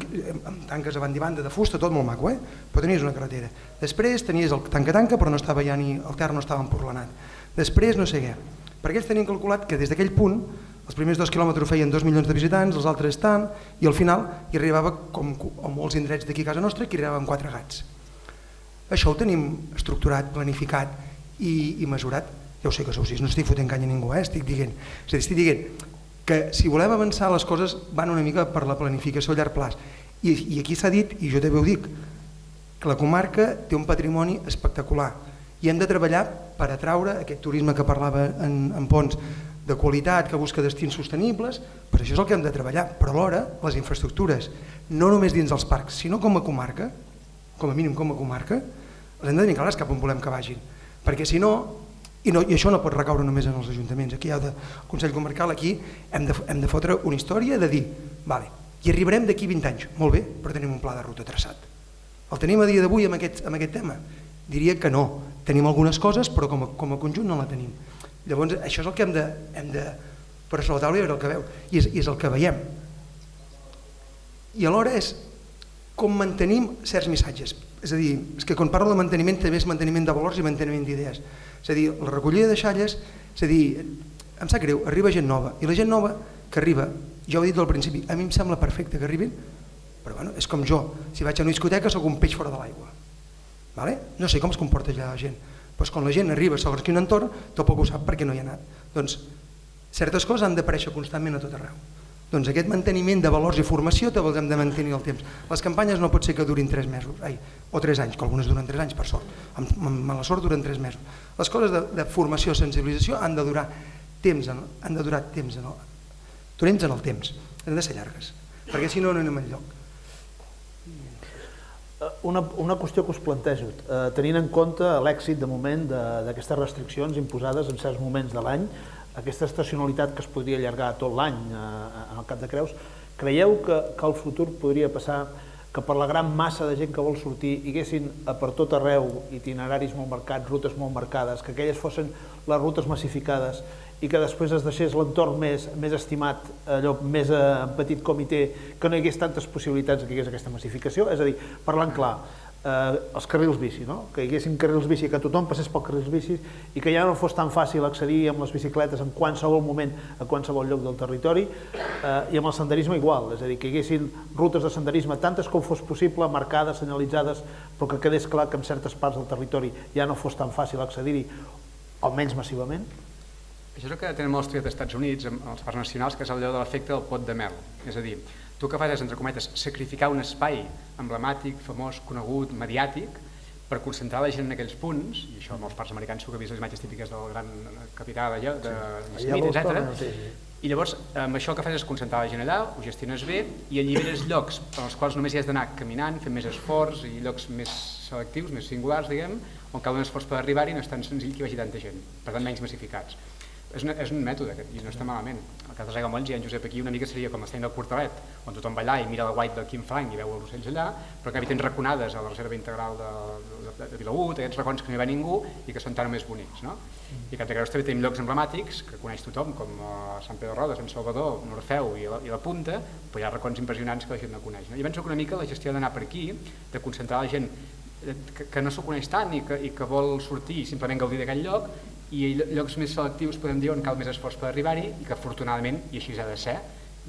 amb tanques a banda i banda de fusta, tot molt maco, però tenies una carretera. Després tenies el tanca-tanca, però no estava ja ni el terra no estava empurlanat. Després no sé què, perquè ells tenien calculat que des d'aquell punt els primers 2 quilòmetres ho feien 2 milions de visitants, els altres tant, i al final hi arribava, com a molts indrets d'aquí a casa nostra, que hi arribaven 4 gats. Això ho tenim estructurat, planificat i mesurat. Ja ho sé que sou 6, no estic fotent canya a ningú, estic dient que si volem avançar les coses van una mica per la planificació a llarg plaç. I aquí s'ha dit, i jo també ho dic, que la comarca té un patrimoni espectacular i hem de treballar per atraure aquest turisme que parlava en Pons, de qualitat, que busca destins sostenibles, per això és el que hem de treballar, però alhora les infraestructures, no només dins dels parcs, sinó com a comarca, com a mínim com a comarca, les hem de tenir clares cap on volem que vagin, perquè si no, i això no pot recaure només en els ajuntaments, aquí hi ha el Consell Comarcal, aquí hem de fotre una història de dir, vale, hi arribarem d'aquí 20 anys, molt bé, però tenim un pla de ruta traçat. El tenim a dia d'avui amb aquest tema? Diria que no, tenim algunes coses, però com a conjunt no la tenim. Llavors, això és el que hem de per sobre la taula i veure el que veu, i és el que veiem. I alhora és com mantenim certs missatges. És a dir, és que quan parlo de manteniment també és manteniment de valors i manteniment d'idees. És a dir, la recollida de deixalles, és a dir, em sap greu, arriba gent nova, i la gent nova que arriba, ja ho he dit al principi, a mi em sembla perfecte que arribin, però bueno, és com jo, si vaig a una discoteca sóc un peix fora de l'aigua. No sé com es comporta allà la gent, però quan la gent arriba segons quin entorn, tampoc ho sap perquè no hi ha anat. Doncs certes coses han d'aparèixer constantment a tot arreu. Doncs aquest manteniment de valors i formació te els hem de mantenir el temps. Les campanyes no pot ser que durin 3 mesos, o 3 anys, que algunes duren 3 anys per sort, amb mala sort duren 3 mesos. Les coses de formació i sensibilització han de durar temps, han de durar temps en el temps, han de ser llargues, perquè si no no anem enlloc. Una qüestió que us plantejo, tenint en compte l'èxit de moment d'aquestes restriccions imposades en certs moments de l'any, aquesta estacionalitat que es podria allargar tot l'any en el Cap de Creus, creieu que al futur podria passar que per la gran massa de gent que vol sortir hi haguessin per tot arreu itineraris molt marcats, rutes molt marcades, que aquelles fossin les rutes massificades i que després es deixés l'entorn més estimat, allò més en petit comitè, que no hi hagués tantes possibilitats que hi hagués aquesta massificació? És a dir, parlant clar, els carrils bici, que hi haguessin carrils bici, que tothom passés pels carrils bici i que ja no fos tan fàcil accedir amb les bicicletes en qualsevol moment a qualsevol lloc del territori, i amb el senderisme igual, és a dir, que hi haguessin rutes de senderisme tantes com fos possible, marcades, senyalitzades, però que quedés clar que en certes parts del territori ja no fos tan fàcil accedir-hi, almenys massivament. Això és el que tenen molts estudiats als Estats Units, amb els parcs nacionals, que és allò de l'efecte del pot de mel. És a dir, tu que fas, entre cometes, sacrificar un espai emblemàtic, famós, conegut, mediàtic, per concentrar la gent en aquells punts, i això molts parcs americans segur que he vist les imatges típiques del gran capità d'allò, de Smith, etc. I llavors, amb això el que fas és concentrar la gent allà, ho gestiones bé, i alliberes llocs als quals només hi has d'anar caminant, fent més esforç, i llocs més selectius, més singulars, diguem, on cal un esforç per arribar-hi no és tan senzill que hi vagi tanta gent, per tant menys massificats. És un mètode i no està malament. Al cas de Regamolls hi ha en Josep aquí, una mica seria com l'estany del Portalet, on tothom va allà i mira la guait del Quim Frank i veu els ocells allà, però que tens raconades a la reserva integral de Vilagut, aquests racons que no hi va ningú i que són tan més bonics. No? I a Cap de Creus també tenim llocs emblemàtics que coneix tothom, com Sant Pere de Rodes, Sant Salvador, Orfeu i la Punta, però hi ha racons impressionants que la gent no coneix. No? I penso que una mica la gestió d'anar per aquí, de concentrar la gent que no s'ho coneix tant i que vol sortir i simplement gaudir d'aquell lloc, i llocs més selectius, podem dir, on cal més esforç per arribar-hi i que afortunadament, i així ha de ser,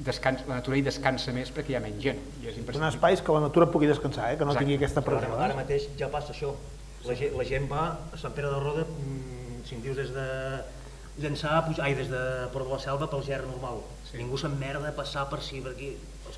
la natura hi descansa més perquè hi ha menys gent. Són espais que la natura pugui descansar, que no tingui aquesta pressió. Ara mateix ja passa això. La gent va a Sant Pere de Roda, si em dius des de Llançà, des de Port de la Selva pel Ger normal. Ningú s'emmerda a passar per si, per aquí. Els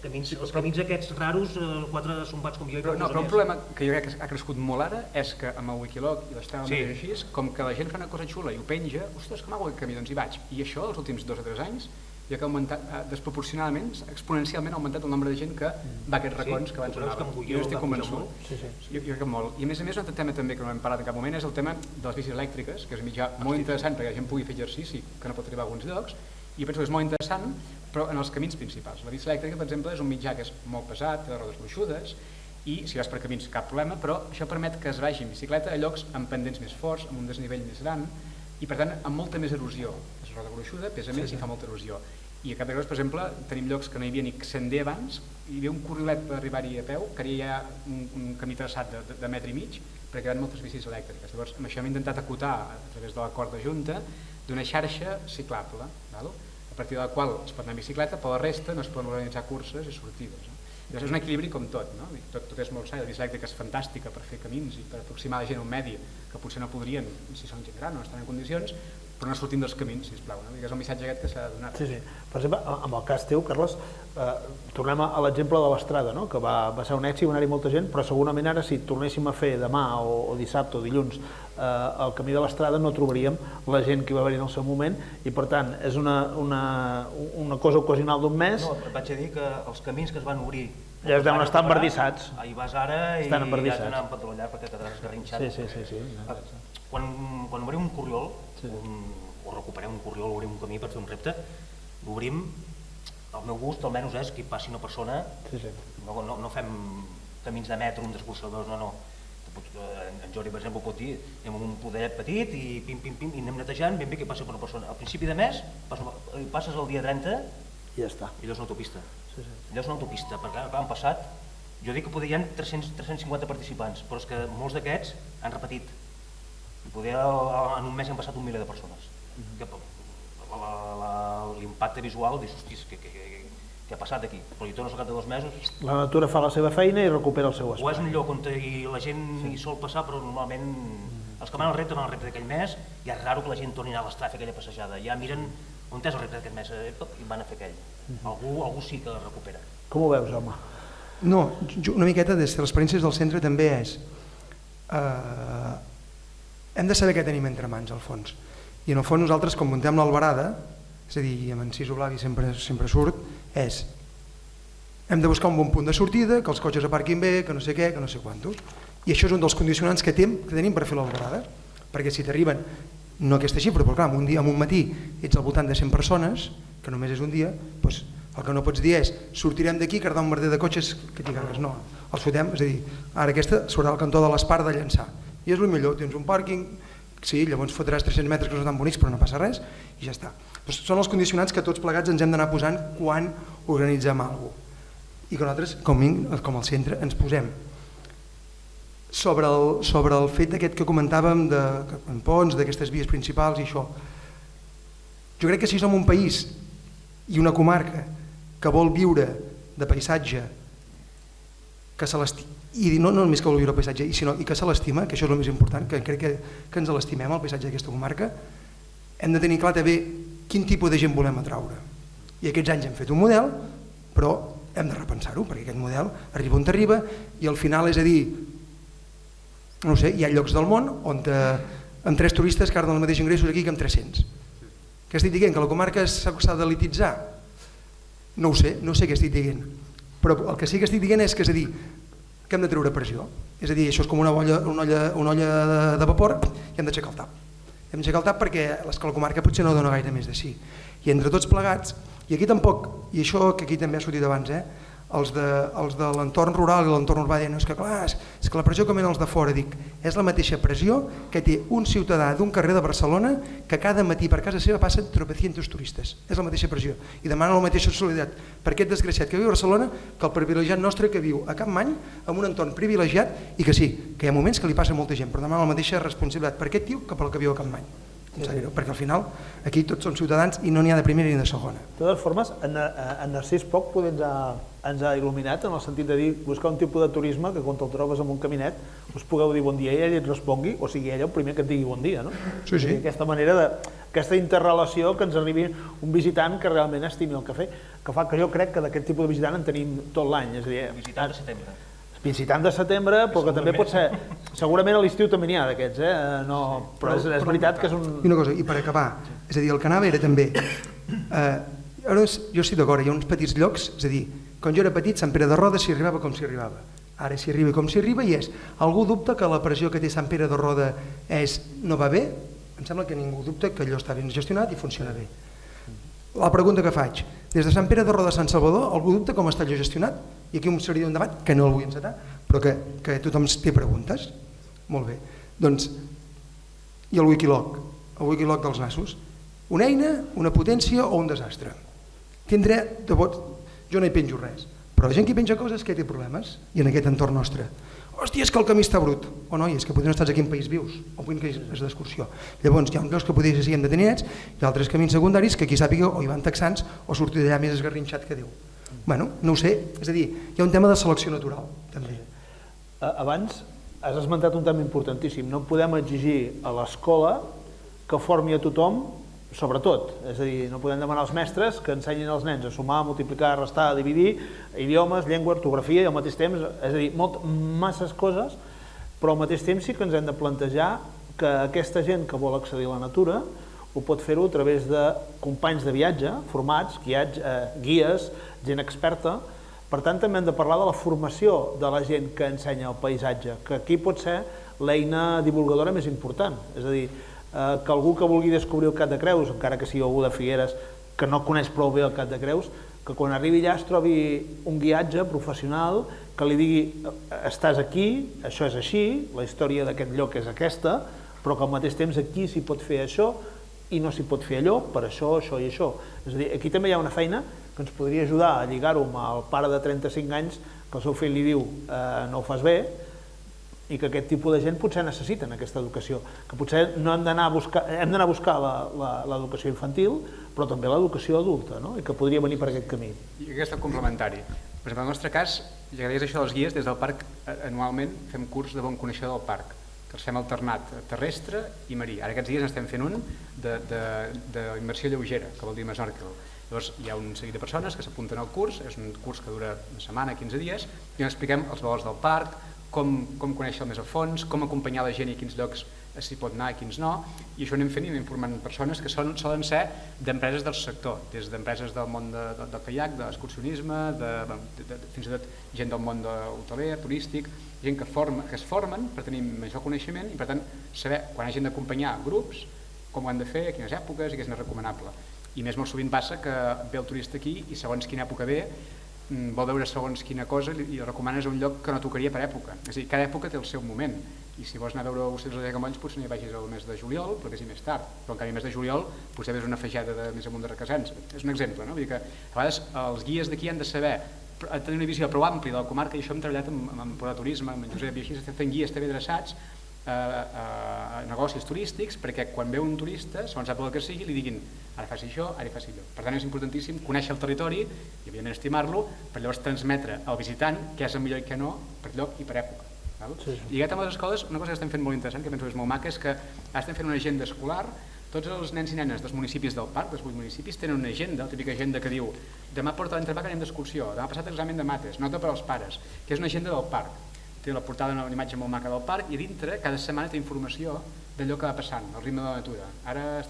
camins aquests raros, 4 sombats com jo i però un problema que jo crec que ha crescut molt ara és que amb el Wikiloc i l'Estela així, com que la gent fa una cosa xula i ho penja, ostres, que maco aquest camí, doncs hi vaig. I això els últims 2 o 3 anys ja que ha augmentat desproporcionadament, exponencialment ha augmentat el nombre de gent que va a aquests racons que abans anava. Jo estic convençut. Jo crec que molt. I a més un altre tema també que no hem parlat en cap moment és el tema de les bicis elèctriques, que és un mitjà molt interessant perquè la gent pugui fer exercici que no pot arribar a alguns llocs, i penso que és molt interessant, però en els camins principals. La bici elèctrica, per exemple, és un mitjà que és molt pesat, té les rodes gruixudes, i si vas per camins cap problema, però això permet que es vagi en bicicleta a llocs amb pendents més forts, amb un desnivell més gran, i per tant amb molta més erosió. És roda gruixuda, pesa més i fa molta erosió. I a Cap de Creus, per exemple, tenim llocs que no hi havia ni sender abans, hi havia un corriolet per arribar-hi a peu, que ara hi ha un camí traçat de metre i mig, perquè hi ha moltes bicis elèctriques. Llavors, amb això hem intentat acotar, a través de l'acord de Junta, d'una xarxa ciclable, a partir de la qual es pot anar en bicicleta, però la resta no es poden organitzar curses i sortides. Llavors és un equilibri com tot, no? Tot és molt sa, la bici elèctrica és fantàstica per fer camins i per aproximar la gent a un medi que potser no podrien si són gent gran o no estan en condicions, però no sortim dels camins, sisplau. És el missatge aquest que s'ha de donar. Sí. Per exemple, amb el cas teu, Carles, tornem a l'exemple de l'Estrada, no? Que va ser un èxit, va anar-hi molta gent, però segurament ara si tornéssim a fer demà o dissabte o dilluns el camí de l'Estrada no trobaríem la gent que hi va haver en el seu moment i per tant és una cosa ocasional d'un mes. No, vaig a dir que els camins que es van obrir ja es deuen estar embardissats. Hi vas ara i ja has d'anar amb pantaló llarg perquè quedaràs esgarrinxat. Sí. Quan obrim un corriol, o recuperem un corriol, obrim un camí per fer un repte, l'obrim, el meu gust almenys és que hi passi una persona, no fem camins de metro, uns escorxadors, no. En Jordi, per exemple, ho pot dir, anem amb un podellet petit i pim, i anem netejant ben bé que passi per una persona. Al principi de mes, passes el dia 30 i ja està. I allò és una autopista. Allò és una autopista, perquè han passat, jo dic que poder hi ha 350 participants, però és que molts d'aquests han repetit. I poder en un mes han passat 1 miler de persones. L'impacte visual, dius, hostis, què ha passat aquí? Però hi tornes al cap de 2 mesos... La natura fa la seva feina i recupera el seu espai. O és un lloc on la gent hi sol passar, però normalment els que van al repte d'aquell mes, ja és raro que la gent torni a anar a l'Estrada a fer aquella passejada. Ja miren on és el repte d'aquest mes i van a fer aquell. Algú sí que recupera. Com ho veus, home? No, una miqueta des de les experiències del centre també és... Hem de saber què tenim entre mans, al fons. I en el fons nosaltres, com muntem l'Albarada, és a dir, amb en Ciso Blavi sempre surt, és hem de buscar un bon punt de sortida, que els cotxes aparquin bé, que no sé què, que no sé quantos. I això és un dels condicionants que tenim per fer l'Albarada, perquè si t'arriben, no aquesta xifra, però clar, un dia, en un matí, ets al voltant de 100 persones, que només és un dia, doncs el que no pots dir és sortirem d'aquí, cardar un merder de cotxes que t'hi cagues, no, els fotem, és a dir, ara aquesta surà al cantó de l'Espar de Llançà, i és el millor, tens un pàrquing, sí, llavors fotràs 300 metres que no són tan bonics, però no passa res, i ja està. Però són els condicionants que tots plegats ens hem d'anar posant quan organitzem alguna cosa. I que nosaltres, com el centre, ens posem. Sobre el fet d'aquest que comentàvem en ponts, d'aquestes vies principals i això, jo crec que si som un país i una comarca que vol viure de paisatge, que se l'estima, i no només que vol viure el paisatge, i que se l'estima, que això és el més important, que crec que ens l'estimem, el paisatge d'aquesta comarca, hem de tenir clar també quin tipus de gent volem atraure. I aquests anys hem fet un model, però hem de repensar-ho, perquè aquest model arriba on t'arriba, i al final, és a dir, no sé, hi ha llocs del món on amb 3 turistes carden els mateixos ingressos aquí que amb 300. Què estic dient? Que la comarca s'ha d'elititzar? No ho sé, no sé què estic dient. Però el que sí que estic dient és que, que hem de treure pressió. És a dir, això és com una olla de vapor i hem d'aixecar el tap. hem d'aixecar el tap perquè l'escola comarca potser no dona gaire més de sí. I entre tots plegats, i aquí tampoc, i això que aquí també ha sortit abans, els de l'entorn rural i l'entorn urbà diuen, és que clar, és que la pressió que venen els de fora, dic, és la mateixa pressió que té un ciutadà d'un carrer de Barcelona que cada matí per casa seva passen tropecientos turistes, és la mateixa pressió, i demanen la mateixa solidaritat per aquest desgraciat que viu a Barcelona que el privilegiat nostre que viu a Capmany en un entorn privilegiat i que sí, que hi ha moments que li passa a molta gent, però demanen la mateixa responsabilitat per aquest tio que pel que viu a Capmany. Perquè al final aquí tots som ciutadans i no n'hi ha de primera ni de segona. De totes formes, en Narcís Poc ens ha il·luminat en el sentit de dir buscar un tipus de turisme que quan te'l trobes en un caminet us pugueu dir bon dia i ell et respongui, o sigui ell el primer que et digui bon dia, no? Sí, sí. Aquesta manera, aquesta interrelació que ens arribi un visitant que realment estimi el cafè, que fa que jo crec que d'aquest tipus de visitant en tenim tot l'any, és a dir, Visitant de setembre. Visitant de setembre, però que també pot ser, segurament a l'estiu també n'hi ha d'aquests, però és veritat que és un... I una cosa, i per acabar, és a dir, el que anava era també, jo estic d'acord, hi ha uns petits llocs, és a dir, quan jo era petit, Sant Pere de Roda s'hi arribava com s'hi arribava, ara s'hi arriba com s'hi arriba i és, algú dubta que la pressió que té Sant Pere de Roda no va bé? Em sembla que ningú dubta que allò està ben gestionat i funciona bé. La pregunta que faig, des de Sant Pere de Roda a Sant Salvador, algú dubta com està allò gestionat? I aquí seria un debat que no el vull encetar, però que tothom té preguntes. Molt bé. Doncs, i el Wikiloc dels nassos? Una eina, una potència o un desastre? Tindré de vots, jo no hi penjo res, però la gent que hi penja coses que té problemes, i en aquest entorn nostre. Hòstia, és que el camí està brut. O no, és que potser no estàs aquí en País Vius, o en País d'excursió. Llavors, hi ha uns llocs que potser siguin detenits, hi ha altres camins secundaris que qui sàpiga o hi van taxants o sortir d'allà més esgarrinxat que Déu. Bueno, no ho sé, és a dir, hi ha un tema de selecció natural, també. Abans has esmentat un tema importantíssim, no podem exigir a l'escola que formi a tothom, sobretot, és a dir, no podem demanar als mestres que ensenyin als nens a sumar, multiplicar, restar, dividir, idiomes, llengua, ortografia, i al mateix temps, és a dir, masses coses, però al mateix temps sí que ens hem de plantejar que aquesta gent que vol accedir a la natura ho pot fer-ho a través de companys de viatge, formats, guies, gent experta. Per tant, també hem de parlar de la formació de la gent que ensenya el paisatge, que aquí pot ser l'eina divulgadora més important. És a dir, que algú que vulgui descobrir el Cap de Creus, encara que sigui algú de Figueres que no coneix prou bé el Cap de Creus, que quan arribi allà es trobi un guiatge professional que li digui estàs aquí, això és així, la història d'aquest lloc és aquesta, però que al mateix temps aquí s'hi pot fer això i no s'hi pot fer allò, per això, això i això. És a dir, aquí també hi ha una feina que ens podria ajudar a lligar-ho amb el pare de 35 anys que el seu fill li diu no ho fas bé, i que aquest tipus de gent potser necessiten aquesta educació, que potser no hem d'anar a buscar l'educació infantil, però també l'educació adulta, no? I que podria venir per aquest camí. I aquest és complementari. Per exemple, en el nostre cas, ja que deies això dels guies, des del parc anualment fem curs de bon coneixedor del parc, que els fem alternat terrestre i marí. Ara aquests dies estem fent un d'immersió lleugera, que vol dir snorkel. Llavors hi ha un seguit de persones que s'apunten al curs, és un curs que dura una setmana, 15 dies, i ens expliquem els valors del parc, com conèixer-lo més a fons, com acompanyar la gent i a quins llocs s'hi pot anar i quins no, i això anem fent i anem formant persones que solen ser d'empreses del sector, des d'empreses del món del caiac, de l'excursionisme, fins i tot gent del món hoteler, turístic, gent que es formen per tenir major coneixement i per tant saber quan hagin d'acompanyar grups, com ho han de fer, a quines èpoques i què és més recomanable. I més molt sovint passa que ve el turista aquí i segons quina època ve vol veure segons quina cosa i recomanes un lloc que no tocaria per època. És a dir, cada època té el seu moment i si vols anar a veure ocells als aiguamolls potser no hi vagis al mes de juliol, però vés-hi més tard. Però en canvi, al mes de juliol potser ves una feixada més amunt de Requesens. És un exemple, no? Vull dir que a vegades els guies d'aquí han de saber tenir una visió prou àmplia de la comarca i això hem treballat amb turisme, amb en Josep i així, estem fent guies també adreçats a negocis turístics perquè quan ve un turista, segons sap el que sigui, li diguin ara faci això, ara faci allò. Per tant és importantíssim conèixer el territori i evidentment estimar-lo per llavors transmetre al visitant què és el millor i què no per lloc i per època. Sí. Lligat amb les escoles, una cosa que estem fent molt interessant, que penso que és molt maca, és que ara estem fent una agenda escolar. Tots els nens i nenes dels municipis del parc, dels 8 municipis, tenen una agenda, la típica agenda que diu demà porta l'entrepac anem d'excursió, demà passat examen de mates, nota per als pares, que és una agenda del parc. Té la portada una imatge molt maca del parc i dintre cada setmana té informació d'allò que va passant, el ritme de la natura.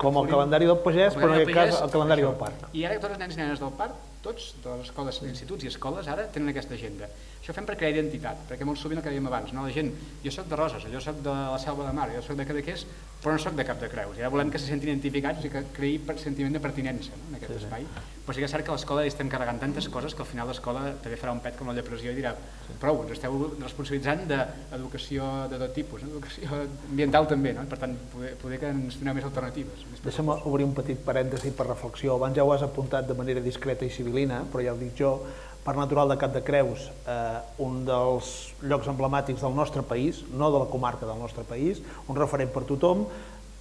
Com el calendari del pagès, però en aquest cas el calendari del parc. I ara tots els nens i nenes del parc tots de les escoles, instituts i escoles ara tenen aquesta agenda. Això ho fem per crear identitat, perquè molt sovint el que dèiem abans, no? La gent, jo soc de Roses, jo soc de la Selva de Mar, jo soc de Cadaqués, però no soc de Cap de Creus. I ara volem que se sentin identificats i que creï sentiment de pertinença, no? En aquest espai. Però sí que és cert que a l'escola estem carregant tantes coses que al final l'escola també farà un pet com la depressió i dirà prou, ens esteu responsabilitzant d'educació de tot tipus, educació ambiental també, no? Per tant, poder que ens doneu més alternatives. Deixa'm obrir un petit parèntesi per reflexió. Abans ja ho has apuntat de manera discreta i civilina, però ja ho dic jo, Parc Natural de Cap de Creus, un dels llocs emblemàtics del nostre país, no de la comarca del nostre país, un referent per tothom,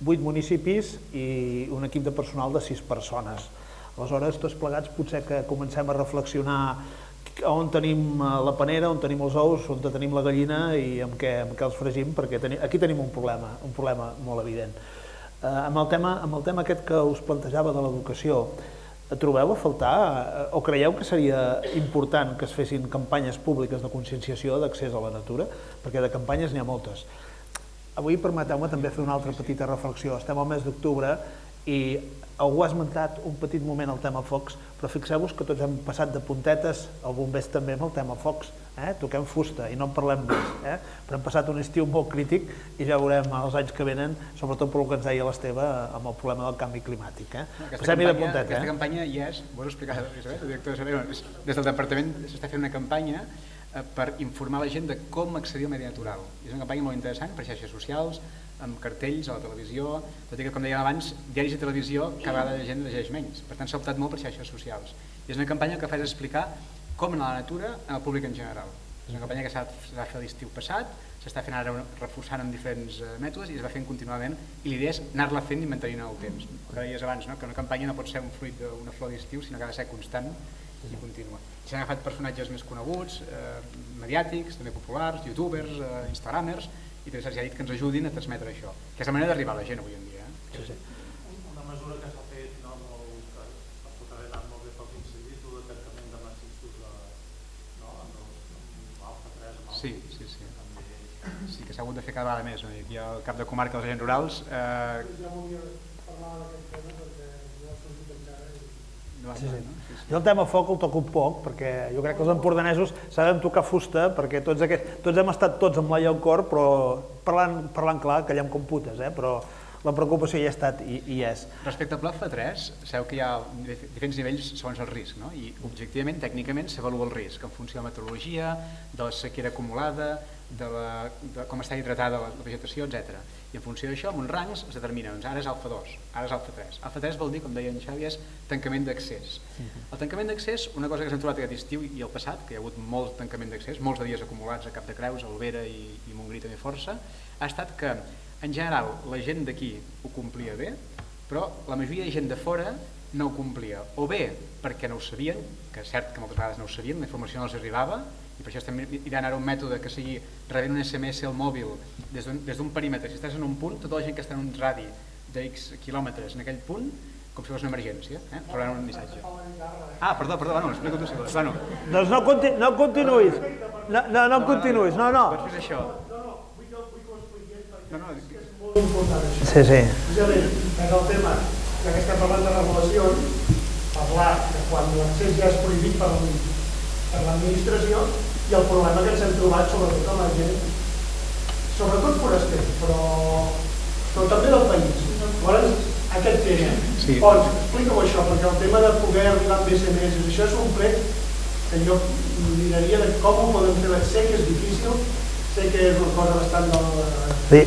8 municipis i un equip de personal de 6 persones. Aleshores, tots plegats potser que comencem a reflexionar on tenim la panera, on tenim els ous, on tenim la gallina i amb què els fregim, perquè aquí tenim un problema molt evident. Amb el tema aquest que us plantejava de l'educació, trobeu a faltar o creieu que seria important que es fessin campanyes públiques de conscienciació d'accés a la natura? Perquè de campanyes n'hi ha moltes. Avui permeteu-me també fer una altra petita reflexió. Estem al mes d'octubre i algú ha esmentat un petit moment el tema focs, però fixeu-vos que tots hem passat de puntetes, el bombers també amb el tema focs, toquem fusta i no en parlem més, però hem passat un estiu molt crític i ja veurem els anys que venen, sobretot per el que ens deia l'Esteve amb el problema del canvi climàtic. Passem-hi de punteta. Aquesta campanya hi és, vols explicar, Isabel, el director de Servei, des del departament s'està fent una campanya per informar la gent de com accedir al medi natural. És una campanya molt interessant per xarxes socials, amb cartells a la televisió, tot i que, com dèiem abans, diaris i televisió cada vegada la gent llegeix menys. Per tant, s'ha optat molt per xarxes socials. I és una campanya que fa és explicar com anar a la natura al públic en general. És una campanya que s'ha de fer l'estiu passat, s'està fent ara reforçant amb diferents mètodes i es va fent contínuament, i l'idea és anar-la fent i mantenint el temps. El que deies abans, que una campanya no pot ser un fruit d'una flor d'estiu, sinó que ha de ser constant i contínua. S'han agafat personatges més coneguts, mediàtics, també populars, youtubers, instagramers, i també se'ls ha dit que ens ajudin a transmetre això, que és la manera d'arribar a la gent avui en dia. Una mesura que s'ha fet, que pot haver anat molt bé pel que s'ha dit, el tancament de massissos amb Alfa 3, amb Sí, que s'ha hagut de fer cada vegada més. Aquí al cap de comarca dels agents rurals... Ja volia parlar d'aquest tema perquè no ha sortit encara. Jo el tema foc el toco un poc, perquè jo crec que els empordanesos sabem tocar fusta, perquè tots hem estat tots amb l'ai al cor, però parlant clar, callem com putes, però la preocupació hi ha estat i hi és. Respecte al pla FA3, sabeu que hi ha diferents nivells segons el risc, no? I objectivament, tècnicament, s'avalua el risc en funció de la meteorologia, de la sequera acumulada, de com està hidratada la vegetació, etc. I en funció d'això, amb uns rangs es determina, doncs ara és alfa 2, ara és alfa 3. Alfa 3 vol dir, com deia en Xavi, és tancament d'accés. El tancament d'accés, una cosa que s'ha trobat aquest estiu i el passat, que hi ha hagut molt tancament d'accés, molts de dies acumulats a Cap de Creus, a Olvera i Montgrí també força, ha estat que, en general, la gent d'aquí ho complia bé, però la majoria de gent de fora no ho complia. O bé perquè no ho sabien, que és cert que moltes vegades no ho sabien, la informació no els arribava, i per això estem ideant ara un mètode que sigui rebent un SMS al mòbil des d'un perímetre. Si estàs en un punt, tota la gent que està en un radi d'X quilòmetres en aquell punt, com si fos una emergència, rebran un missatge. Ah, perdó, bueno, explico tu si vols. Bueno. Doncs no continuïs. No continuïs, no. Pots fer això. Vull que ho expliquis perquè és molt important això. Sí. És el tema, ja que estem parlant de regulacions, parlar de quan l'accés ja és prohibit per l'administració i el problema que ens hem trobat sobretot amb la gent, sobretot foraster, però també del país. Llavors, aquest tema, explica-ho això, perquè el tema de poder arribar amb SMS, això és un plec que jo miraria de com ho podem fer. Sé que és difícil, sé que és una cosa bastant Sí,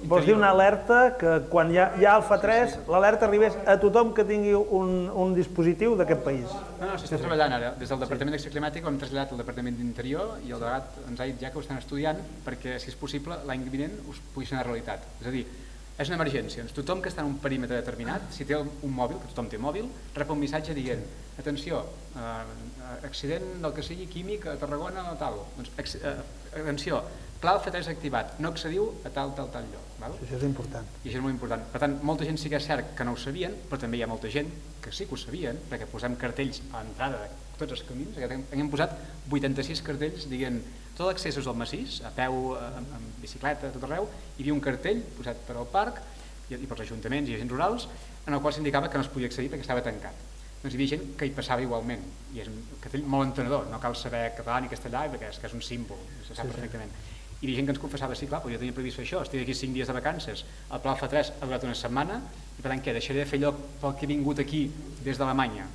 vols dir una alerta que quan hi ha Alfa 3, l'alerta arribés a tothom que tingui un dispositiu d'aquest país? No, s'està treballant ara. Des del Departament d'Acció Climàtica ho hem traslladat al Departament d'Interior i el delegat ens ha dit ja que ho estan estudiant perquè, si és possible, l'any vinent us pugui ser una realitat. És a dir, és una emergència. Tothom que està en un perímetre determinat, si té un mòbil, que tothom té mòbil, rep un missatge dient atenció, accident del que sigui químic a Tarragona o tal. Doncs, atenció, pla Alfa 3 activat, no accediu a tal lloc. Això és important. I això és molt important. Per tant, molta gent sí que és cert que no ho sabien, però també hi ha molta gent que sí que ho sabien, perquè posem cartells a l'entrada de tots els camins. Hem posat 86 cartells dient tot l'accés és al massís, a peu, amb bicicleta, a tot arreu. Hi havia un cartell posat per al parc i pels ajuntaments i agents rurals en el qual s'indicava que no es podia accedir perquè estava tancat. doncs hi havia gent que hi passava igualment, i és un cartell molt entenedor, no cal saber català ni castellà, perquè és que és un símbol, se sap perfectament. I hi havia gent que ens confessava, sí, clar, però jo tenia previst fer això, estic aquí 5 dies de vacances, el Pla Alfa 3 ha durat una setmana, i per tant, què, deixaré de fer allò pel que he vingut aquí des d'Alemanya?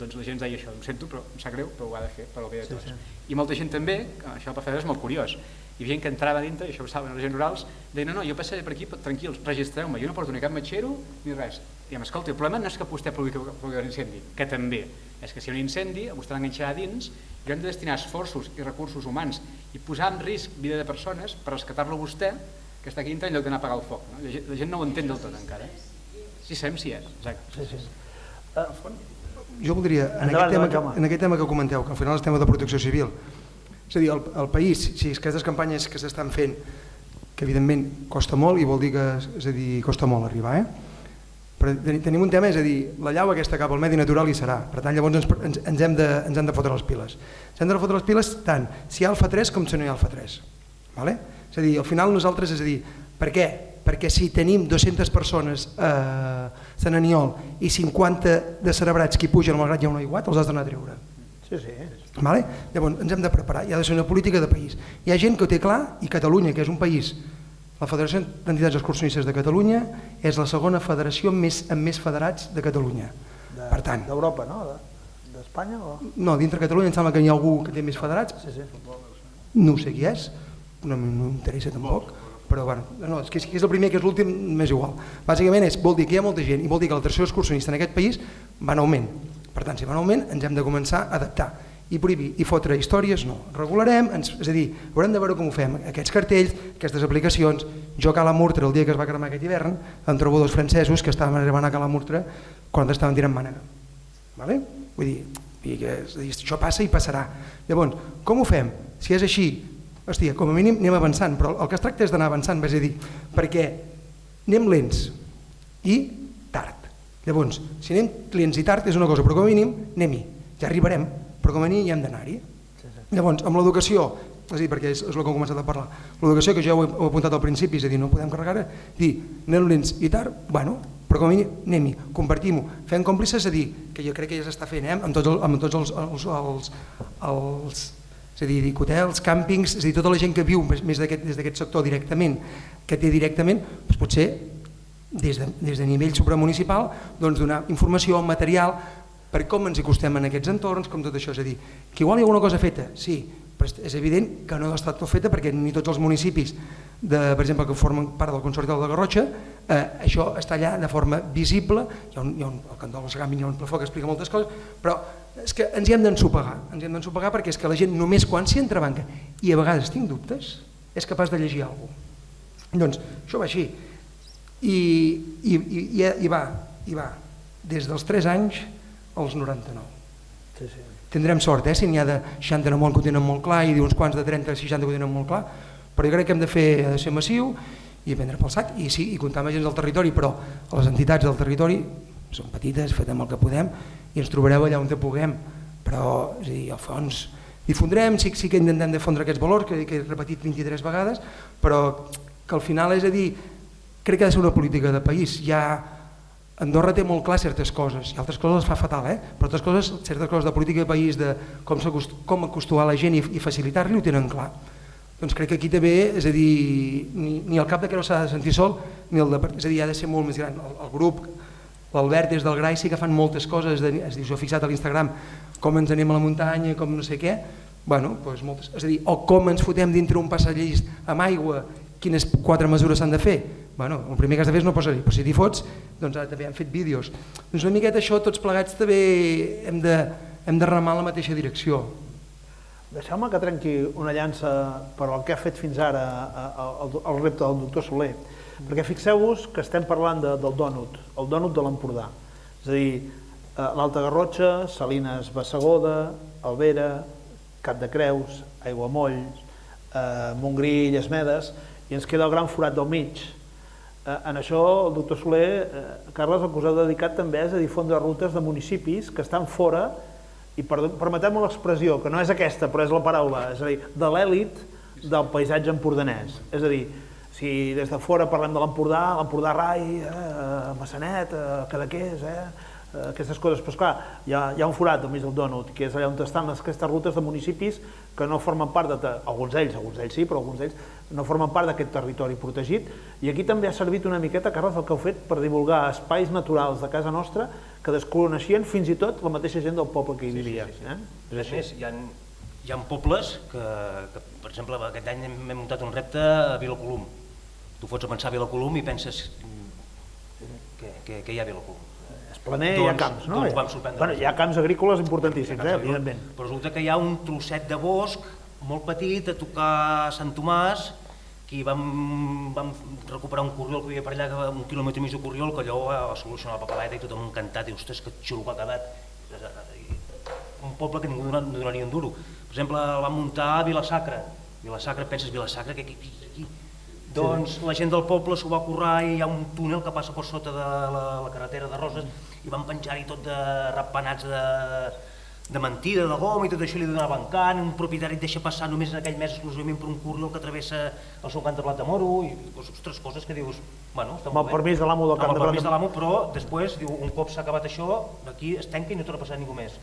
Doncs la gent ens deia això, em sento, però em sap greu, però ho ha de fer per al bé de tots. I molta gent també, això del Pla Alfa 3 és molt curiós, hi havia gent que entrava dintre, i això ho saben els agents rurals, deien, no, jo passaré per aquí, tranquils, registreu-me, jo no porto ni cap matxero ni res. Diem, escolta, el problema no és que vostè pugui un incendi, que també, és que si hi ha un incendi, vostè l'enganxarà a dins, i hem de destinar esforços i recursos humans i posar en risc vida de persones per rescatar-lo vostè, que està aquí dintre, en lloc d'anar a apagar el foc. No? La gent no ho entén del tot encara. Sí, sabem si és, exacte. Jo voldria, en aquest tema que comenteu, que al final és tema de protecció civil, és a dir, el país, si aquestes campanyes que s'estan fent, que evidentment costa molt, i vol dir que, és a dir, costa molt arribar, però tenim un tema, és a dir, la llau aquesta cap al medi natural hi serà, per tant llavors ens hem de fotre les piles. Ens hem de fotre les piles tant si hi ha Alfa 3 com si no hi ha Alfa 3. És a dir, al final nosaltres, és a dir, per què? Perquè si tenim 200 persones a Sant Aniol i 50 de cerebrats que hi pugen malgrat hi ha un aiguat, els has d'anar a treure. Llavors ens hem de preparar, hi ha de ser una política de país. Hi ha gent que ho té clar, i Catalunya, que és un país, la Federació d'Entitats Excursionistes de Catalunya és la segona federació amb més federats de Catalunya. D'Europa, no? D'Espanya? No, dintre de Catalunya em sembla que hi ha algú que té més federats. No sé qui és, no m'interessa tampoc, però bueno, és el primer, que és l'últim, m'és igual. Bàsicament vol dir que hi ha molta gent i vol dir que la tradició excursionista en aquest país va en augment. Per tant, si va en augment, ens hem de començar a adaptar. I prohibir i fotre històries no. Regularem, és a dir, haurem de veure com ho fem. Aquests cartells, aquestes aplicacions. Jo a Cala Murtra, el dia que es va cremar aquest hivern, em trobo dos francesos que estaven arribant a Cala Murtra quan estaven tirant mànega. Vull dir, això passa i passarà. Llavors, com ho fem? Si és així, hòstia, com a mínim anem avançant, però el que es tracta és d'anar avançant, és a dir, perquè anem lents i tard. Llavors, si anem lents i tard és una cosa, però com a mínim anem-hi, ja arribarem, però com a mínim hi hem d'anar-hi. Llavors, amb l'educació, és a dir, perquè és el que hem començat a parlar, l'educació que jo ho he apuntat al principi, és a dir, no podem carregar, dir, anem lents i tard, bueno, però com a mínim anem-hi, compartim-ho, fem còmplices, és a dir, que jo crec que ja s'està fent, amb tots els és a dir, hotels, càmpings, és a dir, tota la gent que viu més des d'aquest sector directament, que té directament, doncs potser des de nivell supramunicipal, donar informació, material, per com ens hi acostem en aquests entorns, com tot això, és a dir, que igual hi ha alguna cosa feta, sí, però és evident que no ha estat tot feta perquè ni tots els municipis, per exemple, que formen part del Consorci de la Garrotxa, això està allà de forma visible, al Cantó del Segàming hi ha un plafó que explica moltes coses, però és que ens hi hem d'ensopegar perquè és que la gent només quan s'hi entrebanca, i a vegades tinc dubtes, és capaç de llegir alguna cosa. Doncs això va així, i va des dels 3 anys als 99. Tindrem sort, si n'hi ha de 60 que ho tenen molt clar i d'uns quants de 30 a 60 que ho tenen molt clar, però jo crec que hem de ser massiu i prendre pel sac, i sí, i comptar amb gent del territori, però les entitats del territori són petites, fem el que podem i ens trobareu allà on puguem, però és a dir, al fons difondrem, sí que intentem difondre aquests valors que he repetit 23 vegades, però que al final, és a dir, crec que ha de ser una política de país. Andorra té molt clar certes coses, i altres coses les fa fatal, però certes coses de política de país, de com acostumar la gent i facilitar-li, ho tenen clar. Doncs crec que aquí també, és a dir, ni el cap de Creus s'ha de sentir sol, ni el de... És a dir, ha de ser molt més gran. El grup, l'Albert des del Grai sí que fan moltes coses, es diu, s'ho ha fixat a l'Instagram, com ens anem a la muntanya, com no sé què, bueno, doncs moltes, és a dir, o com ens fotem dintre un passadís amb aigua, quines 4 mesures s'han de fer. Bueno, el primer que has de fer és no posar-hi, però si t'hi fots, doncs ara també hem fet vídeos. Doncs una miqueta això, tots plegats també hem de remar en la mateixa direcció. Deixeu-me que trenqui una llança per el que ha fet fins ara el repte del doctor Soler, perquè fixeu-vos que estem parlant del dònut, el dònut de l'Empordà. És a dir, l'Alta Garrotxa, Salines Bassegoda, Alvera, Cap de Creus, Aiguamolls, Montgrí, Llesmedes, i ens queda el gran forat del mig. En això el doctor Soler, Carles, el que us heu dedicat també és a difondre rutes de municipis que estan fora, i permeteu-me l'expressió, que no és aquesta, però és la paraula, és a dir, de l'èlit del paisatge empordanès. És a dir, si des de fora parlem de l'Empordà, l'Empordà Rai, Massanet, Cadaqués, aquestes coses, però esclar, hi ha un forat al mig del Donut, que és allà on estan aquestes rutes de municipis que no formen part alguns d'ells sí, però alguns d'ells no formen part d'aquest territori protegit, i aquí també ha servit una miqueta, Carles, el que heu fet per divulgar espais naturals de casa nostra que desconeixien fins i tot la mateixa gent del poble que hi vivia. És més, hi ha pobles que, per exemple, aquest any hem muntat un repte a Vilacolum. Tu fots a pensar a Vilacolum i penses que hi ha a Vilacolum. És planer, hi ha camps, no? Doncs vam sorprendre. Bueno, hi ha camps agrícoles importantíssims, evidentment. Però resulta que hi ha un trosset de bosc molt petit a tocar Sant Tomàs, que vam recuperar un corriol que hi havia per allà, un quilòmetre i mig de corriol, que allò va solucionar la papeleta i tothom encantat, i ostres, que xulo que ha quedat. Un poble que ningú no donaria un duro. Per exemple, el vam muntar a Vila-sacra. Vila-sacra, penses, Vila-sacra, què? Doncs la gent del poble s'ho va currar i hi ha un túnel que passa per sota de la carretera de Roses i van penjar-hi tot de ratpenats de mentida, de gom i tot això li donaven cant, un propietari et deixa passar només en aquell mes exclusivament per un corriol que travessa el seu camp de blat de moro i ostres, coses que dius, bueno, està molt bé. Amb el permís de l'amo del camp de blat de moro. Amb el permís de l'amo, però després, diu, un cop s'ha acabat això, aquí es tanca i no torna a passar ningú més.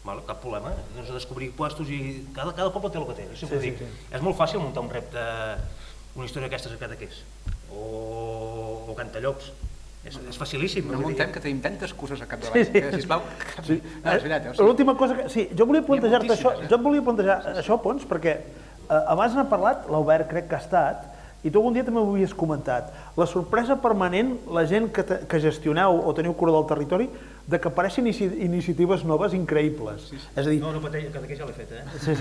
Vale, cap problema, doncs a descobrir puestos i cada poble té el que té, jo sempre dic. És molt fàcil muntar un repte, una història d'aquestes a Cadaqués o Cantallops, és facilíssim. No muntem que tenim tantes curses a capdavall, sisplau. No, és veritat. L'última cosa que... Sí, jo volia plantejar això, Pons, perquè abans n'ha parlat, l'Albert crec que ha estat, i tu algun dia també ho havies comentat, la sorpresa permanent, la gent que gestioneu o teniu cura del territori, de que apareixen iniciatives noves increïbles. És a dir... No pateix, que d'aquí ja l'he fet, Sí.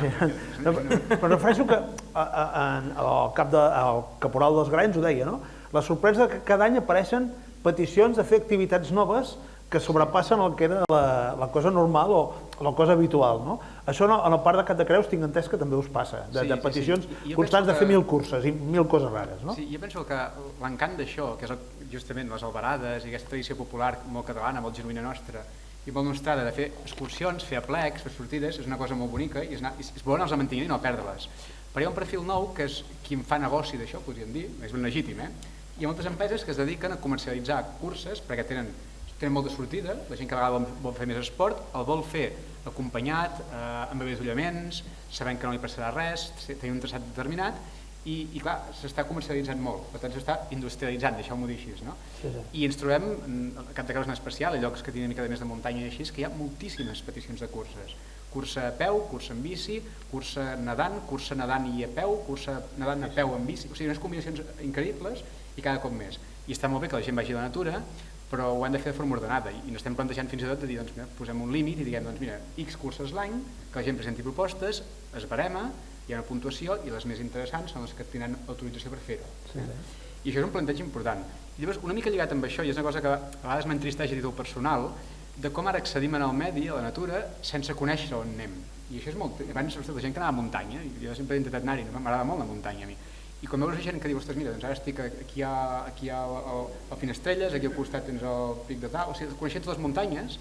Però refereixo que el caporal dels Grans ho deia, no? La sorpresa que cada any apareixen peticions de fer activitats noves que sobrepassen el que era la cosa normal o la cosa habitual, no? Això a la part de Cap de Creus tinc entès que també us passa, de peticions constants de fer 1000 curses i 1000 coses rares, no? Sí, jo penso que l'encant d'això, que és justament les albarades i aquesta tradició popular molt catalana, molt genuïna nostra, i molt nostrada de fer excursions, fer aplecs, fer sortides, és una cosa molt bonica i és bo anar-los a mantenir i no perdre-les. Però hi ha un perfil nou que és qui en fa negoci d'això, podríem dir, és ben legítim, Hi ha moltes empreses que es dediquen a comercialitzar curses perquè tenen molta sortida, la gent que a vegades vol fer més esport, el vol fer acompanyat, amb avituallaments, sabent que no li passarà res, tenir un traçat determinat, i clar, s'està comercialitzant molt, per tant s'està industrialitzant, deixeu-m'ho dir així, no? I ens trobem, a Cap de Creus en especial, a llocs que tenen una mica més de muntanya i així, que hi ha moltíssimes peticions de curses. Cursa a peu, cursa en bici, cursa nedant i a peu, cursa nedant a peu en bici, o sigui, unes combinacions increïbles i cada cop més. I està molt bé que la gent vagi a la natura, però ho hem de fer de forma ordenada i n'estem plantejant fins i tot de dir, doncs mira, posem un límit i diguem, doncs mira, X curses l'any, que la gent presenti propostes, es barema, hi ha una puntuació i les més interessants són les que tenen autorització per fer-ho. I això és un planteig important. I llavors, una mica lligat amb això, i és una cosa que a vegades m'entristeix a títol personal, de com ara accedim al medi, a la natura, sense conèixer on anem. I això és molt... Abans, la gent que anava a muntanya, i jo sempre he intentat anar-hi, m'agrada molt la muntanya a mi. I quan veus gent que diu, ostres, mira, doncs ara estic aquí a Finestrelles, aquí al costat tens el Pic de Tal, o sigui, coneixent totes les muntanyes,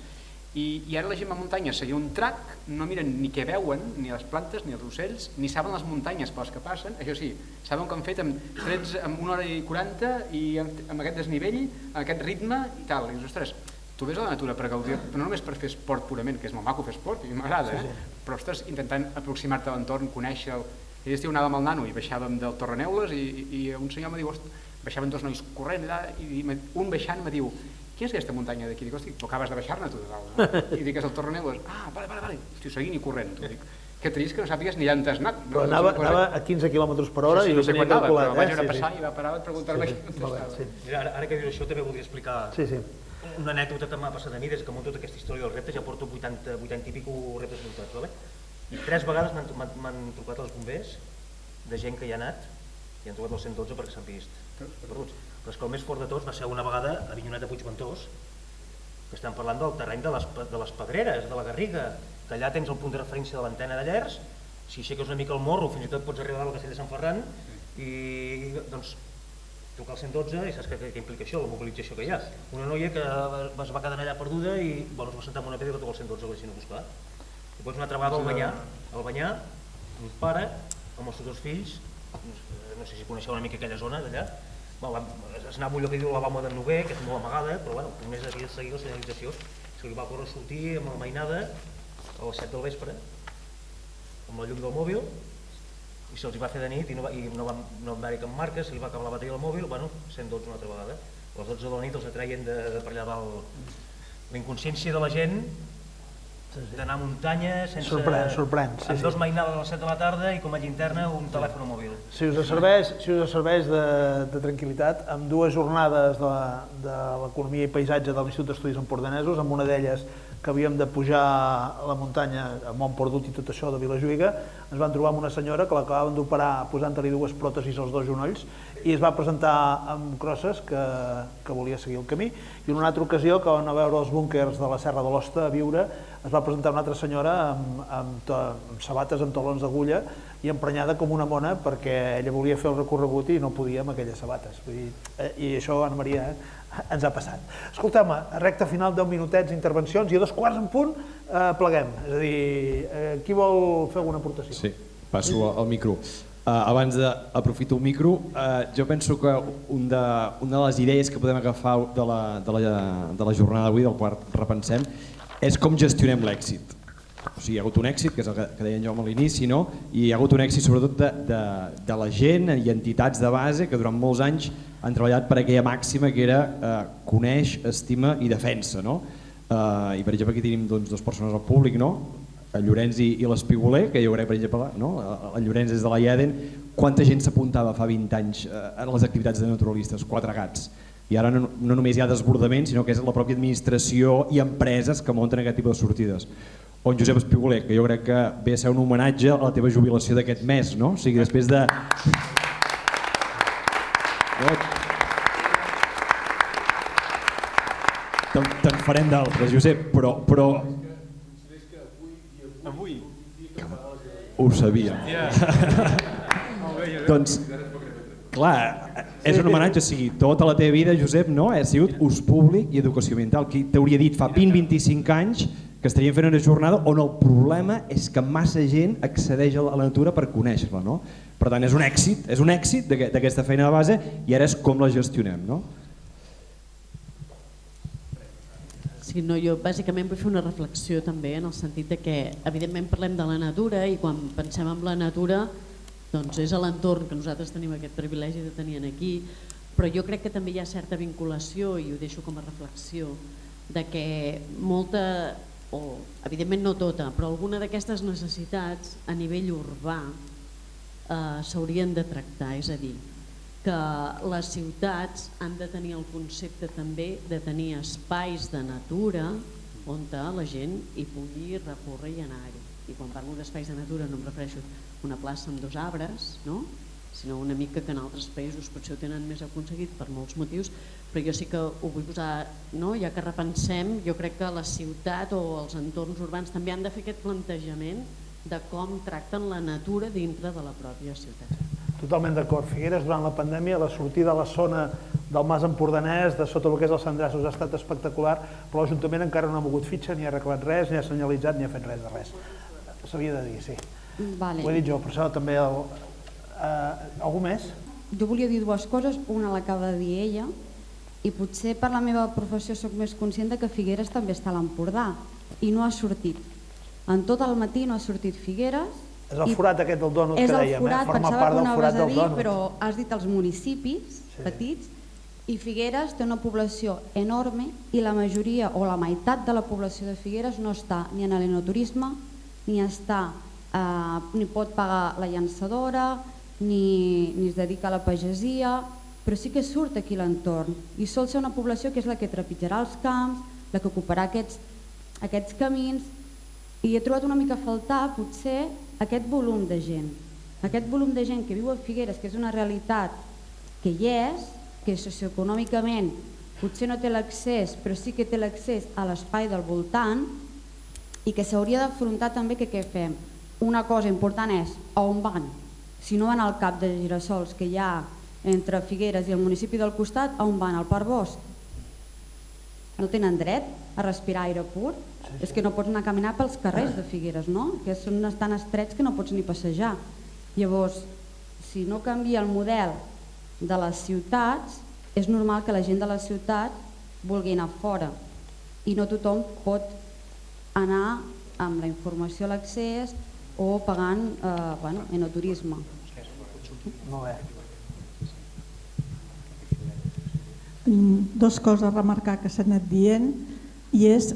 i ara la gent a muntanya seguir un trac, no miren ni què veuen, ni les plantes, ni els ocells, ni saben les muntanyes per les que passen, això sí, saben que han fet amb 1 hora i 40 i amb aquest desnivell, amb aquest ritme i tal, i dius, ostres, tu ves a la natura per gaudir, però no només per fer esport purament, que és molt maco fer esport, i m'agrada, però ostres, intentant aproximar-te a l'entorn, conèixer-lo. I l'estiu anàvem al nano i baixàvem del Torreneules i un senyor em diu, baixaven 2 nois corrent i un baixant em diu, quina és aquesta muntanya d'aquí? Dic, hosti, tu acabes de baixar-ne tu de dalt, no? I dic, és el Torreneules. Ah, vale, estic seguint i corrent. Dic, que trist que no sàpigues ni on t'has anat. Però anava a 15 km per hora i ho tenia calculat. Però vaig veure passar i va parar a preguntar-me qui contestava. Mira, ara que dius això també voldria explicar una anècdota que m'ha passat a mi des que munto tota aquesta història dels reptes, ja porto 80 i pico reptes muntats, vale? I 3 vegades m'han trucat els bombers de gent que hi ha anat i han trobat el 112 perquè s'han vist perduts. Però és que el més fort de tots va ser una vegada a Avinyonet de Puigventós, que estem parlant del terreny de les Pedreres, de la Garriga, que allà tens el punt de referència de l'antena de Llers, si aixeques una mica el morro fins i tot pots arribar al castell de Sant Ferran i doncs trucar al 112 i saps què implica això, la mobilització que hi ha. Una noia que es va quedar allà perduda i es va sentar en una pedra i va trucar al 112 que deixin a buscar. Després una altra vegada al Banyar, un pare amb els seus 2 fills, no sé si coneixeu una mica aquella zona d'allà, es anava a un lloc que diu la Baume d'en Noguer, que és molt amagada, però bueno, només aquí de seguir la senyalització, se li va córrer sortir amb la mainada a les 7 del vespre, amb la llum del mòbil, i se'ls va fer de nit i no van haver cap marca, se li va acabar la bateria del mòbil, 112 una altra vegada. A les 12 de la nit els atreien de per allà dalt. La inconsciència de la gent d'anar a muntanya sense... Sorprèn. Amb 2 mainades a les 7 de la tarda i com a llinterna un telèfon mòbil. Si us serveix de tranquil·litat, amb 2 jornades de l'economia i paisatge de l'Institut d'Estudis Empordanesos, amb una d'elles que havíem de pujar a la muntanya, a Montperdut i tot això de Vilajuïga, ens vam trobar amb una senyora que l'acabaven d'operar posant-li 2 pròtesis als 2 genolls i es va presentar amb crosses que volia seguir el camí. I en una altra ocasió, que van a veure els búnkers de la Serra de l'Hoste a viure, es va presentar una altra senyora amb sabates amb talons d'agulla i emprenyada com una mona perquè ella volia fer el recorregut i no podia amb aquelles sabates. I això, Anna Maria, ens ha passat. Escolteu-me, a recta final, 10 minutets, intervencions, i a 2:15 en punt pleguem. És a dir, qui vol fer alguna aportació? Sí, passo al micro. Abans d'aprofitar el micro, jo penso que una de les idees que podem agafar de la jornada d'avui, del qual repensem, és com gestionem l'èxit. O sigui, hi ha hagut un èxit, que és el que deia en Jaume a l'inici, no? I hi ha hagut un èxit sobretot de la gent i entitats de base que durant molts anys han treballat per aquella màxima que era coneix, estima i defensa, no? I per exemple aquí tenim 2 persones al públic, no? El Llorenç i l'Espiguler, que jo crec, per exemple, el Llorenç és de la IEDEN. Quanta gent s'apuntava fa 20 anys a les activitats de naturalistes? 4 gats. I ara no només hi ha desbordament, sinó que és la pròpia administració i empreses que munten aquest tipus de sortides. O en Josep Espiguler, que jo crec que ve a ser un homenatge a la teva jubilació d'aquest mes, no? O sigui, després de... Te'n farem d'altres, Josep, però... Avui? Ho sabíem. Doncs, clar, és un homenatge, o sigui, tota la teva vida, Josep, no? Ha sigut ús públic i educació ambiental. Qui t'hauria dit fa 20-25 anys que estaríem fent una jornada on el problema és que massa gent accedeix a la natura per conèixer-la, no? Per tant, és un èxit d'aquesta feina de base i ara és com la gestionem, no? Sí, no, jo bàsicament vull fer una reflexió també en el sentit de que evidentment parlem de la natura i quan pensem en la natura doncs és a l'entorn que nosaltres tenim aquest privilegi de tenir aquí, però jo crec que també hi ha certa vinculació i ho deixo com a reflexió de que molta, o evidentment no tota, però alguna d'aquestes necessitats a nivell urbà s'haurien de tractar, és a dir, que les ciutats han de tenir el concepte també de tenir espais de natura on la gent hi pugui recórrer i anar-hi. I quan parlo d'espais de natura no em refereixo a una plaça amb 2 arbres, no? Sinó una mica que en altres països potser ho tenen més aconseguit per molts motius, però jo sí que ho vull posar, no? Ja que repensem, jo crec que la ciutat o els entorns urbans també han de fer aquest plantejament de com tracten la natura dintre de la pròpia ciutat. Totalment d'acord. Figueres, durant la pandèmia, la sortida a la zona del Mas Empordanès, de sota el que és els Sandrassos, ha estat espectacular, però l'Ajuntament encara no ha mogut fitxa, ni ha arreglat res, ni ha senyalitzat, ni ha fet res de res. S'havia de dir, sí. Vale. Ho he dit jo, per això també... Algú més? Jo volia dir 2 coses, una l'acaba de dir ella, i potser per la meva professió soc més conscient que Figueres també està a l'Empordà, i no ha sortit. En tot el matí no ha sortit Figueres. És el forat aquest del dònut que dèiem, és el forat, forma pensava part que del no forat havies de del dir, dònut. però has dit els municipis petits, i Figueres té una població enorme i la majoria o la meitat de la població de Figueres no està ni en l'enoturisme, ni pot pagar la llançadora, ni es dedica a la pagesia, però sí que surt aquí l'entorn i sol ser una població que és la que trepitjarà els camps, la que ocuparà aquests camins, i he trobat una mica a faltar potser aquest volum de gent que viu a Figueres, que és una realitat que hi és, que socioeconòmicament potser no té l'accés, però sí que té l'accés a l'espai del voltant i que s'hauria d'afrontar també que què fem. Una cosa important és a on van, si no van al cap de Girassols que hi ha entre Figueres i el municipi del costat, a on van? Al Parc Bosc? No tenen dret a respirar aire pur? És que no pots anar a caminar pels carrers de Figueres, no? Que són tan estrets que no pots ni passejar. Llavors, si no canvia el model de les ciutats, és normal que la gent de la ciutat vulgui anar fora. i no tothom pot anar amb la informació a l'accés o pagant enoturisme. Molt bé. Dos coses a remarcar que s'ha anat dient, i és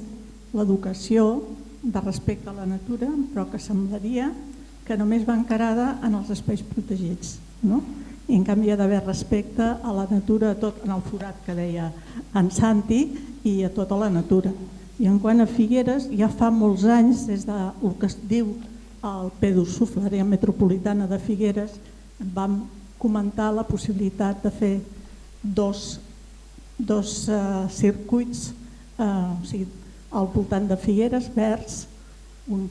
l'educació de respecte a la natura, però que semblaria que només va encarada en els espais protegits, no? I en canvi hi ha d'haver respecte a la natura, tot en el forat que deia en Santi, i a tota la natura. I en quant a Figueres, ja fa molts anys, des del que es diu el PEDUSUF, l'àrea metropolitana de Figueres, vam comentar la possibilitat de fer dos circuits, o sigui, al voltant de Figueres, verds, un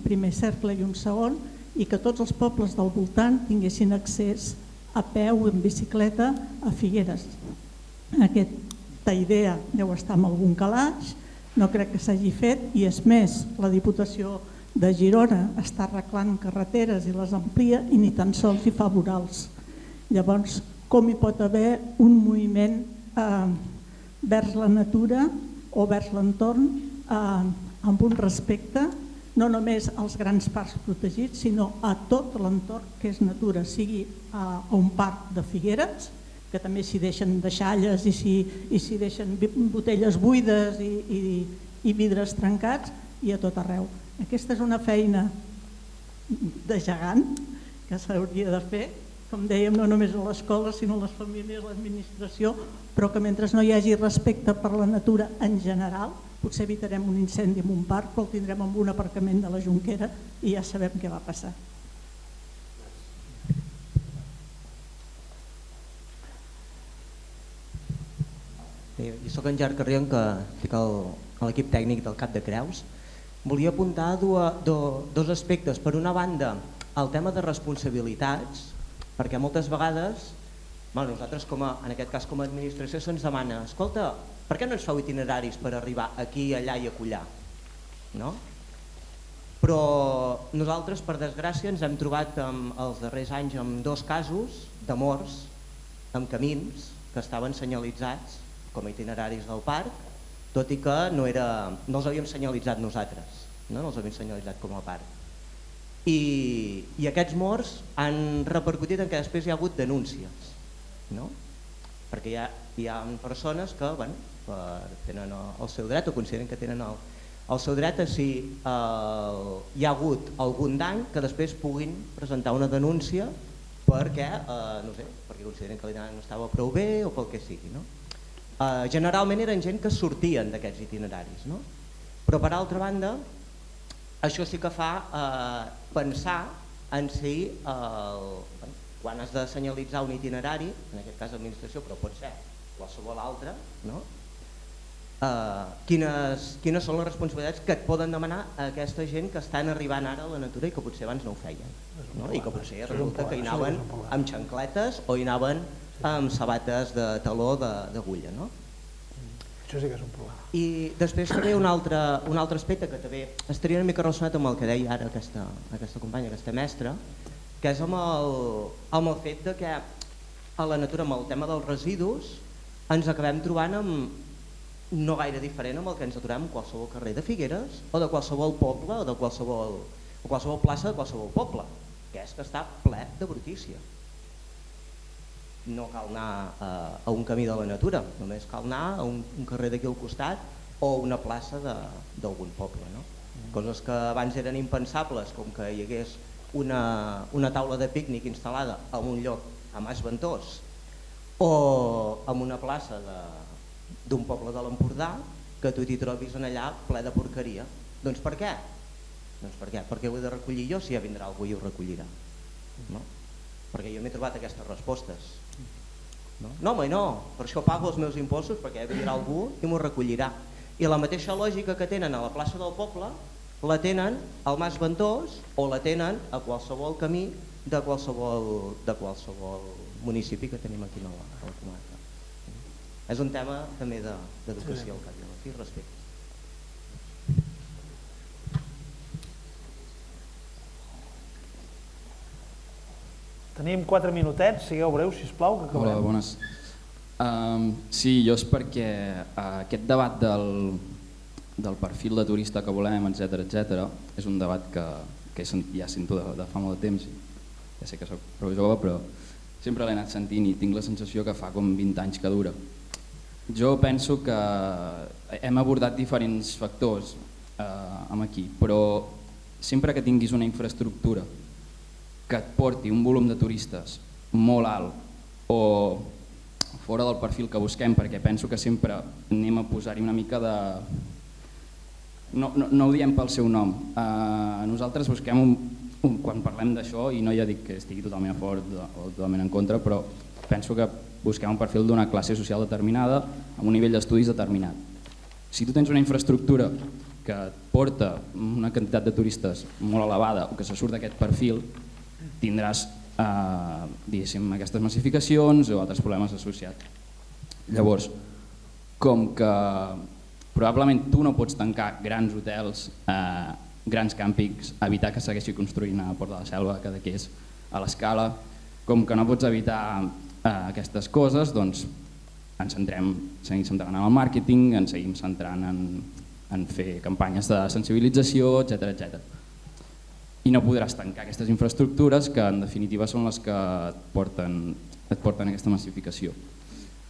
primer cercle i un segon, i que tots els pobles del voltant tinguessin accés a peu o en bicicleta a Figueres. Aquesta idea deu estar en algun calaix, no crec que s'hagi fet, i és més, la Diputació de Girona està arreglant carreteres i les amplia i ni tan sols hi fa vorals. Llavors, com hi pot haver un moviment vers la natura o vers l'entorn amb un respecte no només als grans parcs protegits, sinó a tot l'entorn que és natura, sigui a un parc de Figueres, que també s'hi deixen deixalles i s'hi deixen botelles buides i vidres trencats, i a tot arreu. Aquesta és una feina de gegant que s'hauria de fer, com dèiem, no només a l'escola, sinó a les famílies, a l'administració, però que mentre no hi hagi respecte per la natura en general, potser evitarem un incendi en un parc, però el tindrem en un aparcament de la Jonquera i ja sabem què va passar. Jo soc en Gerard Carrion, que estic a l'equip tècnic del Cap de Creus. Volia apuntar dos aspectes. Per una banda, el tema de responsabilitats, perquè moltes vegades nosaltres, en aquest cas com a administració, se'ns demana: escolta, per què no ens feu itineraris per arribar aquí, allà i acollar? Però nosaltres, per desgràcia, ens hem trobat els darrers anys amb dos casos de morts amb camins que estaven senyalitzats com a itineraris del parc, tot i que no els havíem senyalitzat nosaltres, no els havíem senyalitzat com a parc. I aquests morts han repercutit en que després hi ha hagut denúncies, perquè hi ha persones que tenen el seu dret o consideren que tenen el seu dret a si hi ha hagut algun dany que després puguin presentar una denúncia perquè consideren que l'itinerari no estava prou bé o pel que sigui. Generalment eren gent que sortien d'aquests itineraris, però per altra banda això sí que fa pensar en si quan has de senyalitzar un itinerari, en aquest cas l'administració, però pot ser qualsevol altra, quines són les responsabilitats que et poden demanar a aquesta gent que estan arribant ara a la natura i que potser abans no ho feien, i que potser resulta que hi anaven amb xancletes o hi anaven amb sabates de taló d'agulla. Això sí que és un problema. I després també un altre aspecte que també estaria una mica relacionat amb el que deia ara aquesta companya, aquesta mestra, que és amb el fet que a la natura, amb el tema dels residus, ens acabem trobant no gaire diferent amb el que ens trobem en qualsevol carrer de Figueres o de qualsevol poble o de qualsevol plaça de qualsevol poble, que és que està ple de brutícia. No cal anar a un camí de la natura, només cal anar a un carrer d'aquí al costat o a una plaça d'algun poble. Coses que abans eren impensables, com que hi hagués una taula de pícnic instal·lada en un lloc a Mas Ventós o en una plaça d'un poble de l'Empordà, que tu t'hi trobis allà ple de porqueria. Doncs per què? Perquè ho he de recollir jo si ja vindrà algú i ho recollirà. Perquè jo m'he trobat aquestes respostes. No, home, no, per això pago els meus impostos, perquè vindrà algú i m'ho recollirà. I la mateixa lògica que tenen a la plaça del poble la tenen al Mas Ventós o la tenen a qualsevol camí de qualsevol municipi que tenim aquí a la comarca. És un tema també d'educació al cap i a la fi, respecte. Tenim 4 minutets, sigueu breus, sisplau, que acabem. Hola, bones. Sí, jo és perquè aquest debat del perfil de turista que volem, etc. És un debat que ja sento de fa molt de temps, ja sé que soc prou jove, però sempre l'he anat sentint i tinc la sensació que fa com 20 anys que dura. Jo penso que hem abordat diferents factors aquí, però sempre que tinguis una infraestructura que et porti un volum de turistes molt alt o fora del perfil que busquem, perquè penso que sempre anem a posar-hi una mica de... No ho diem pel seu nom. Nosaltres busquem, quan parlem d'això, i no ja dic que estigui totalment a favor o totalment en contra, però penso que busquem un perfil d'una classe social determinada amb un nivell d'estudis determinat. Si tu tens una infraestructura que et porta una quantitat de turistes molt elevada o que se surt d'aquest perfil, tindràs aquestes massificacions o altres problemes associats. Llavors, com que probablement tu no pots tancar grans hotels, grans càmpings, evitar que segueixi construint a Port de la Selva, a Cadaqués, a l'Escala, com que no pots evitar aquestes coses, doncs ens seguim centrant en el màrqueting, ens seguim centrant en fer campanyes de sensibilització, etc. I no podràs tancar aquestes infraestructures que en definitiva són les que et porten aquesta massificació.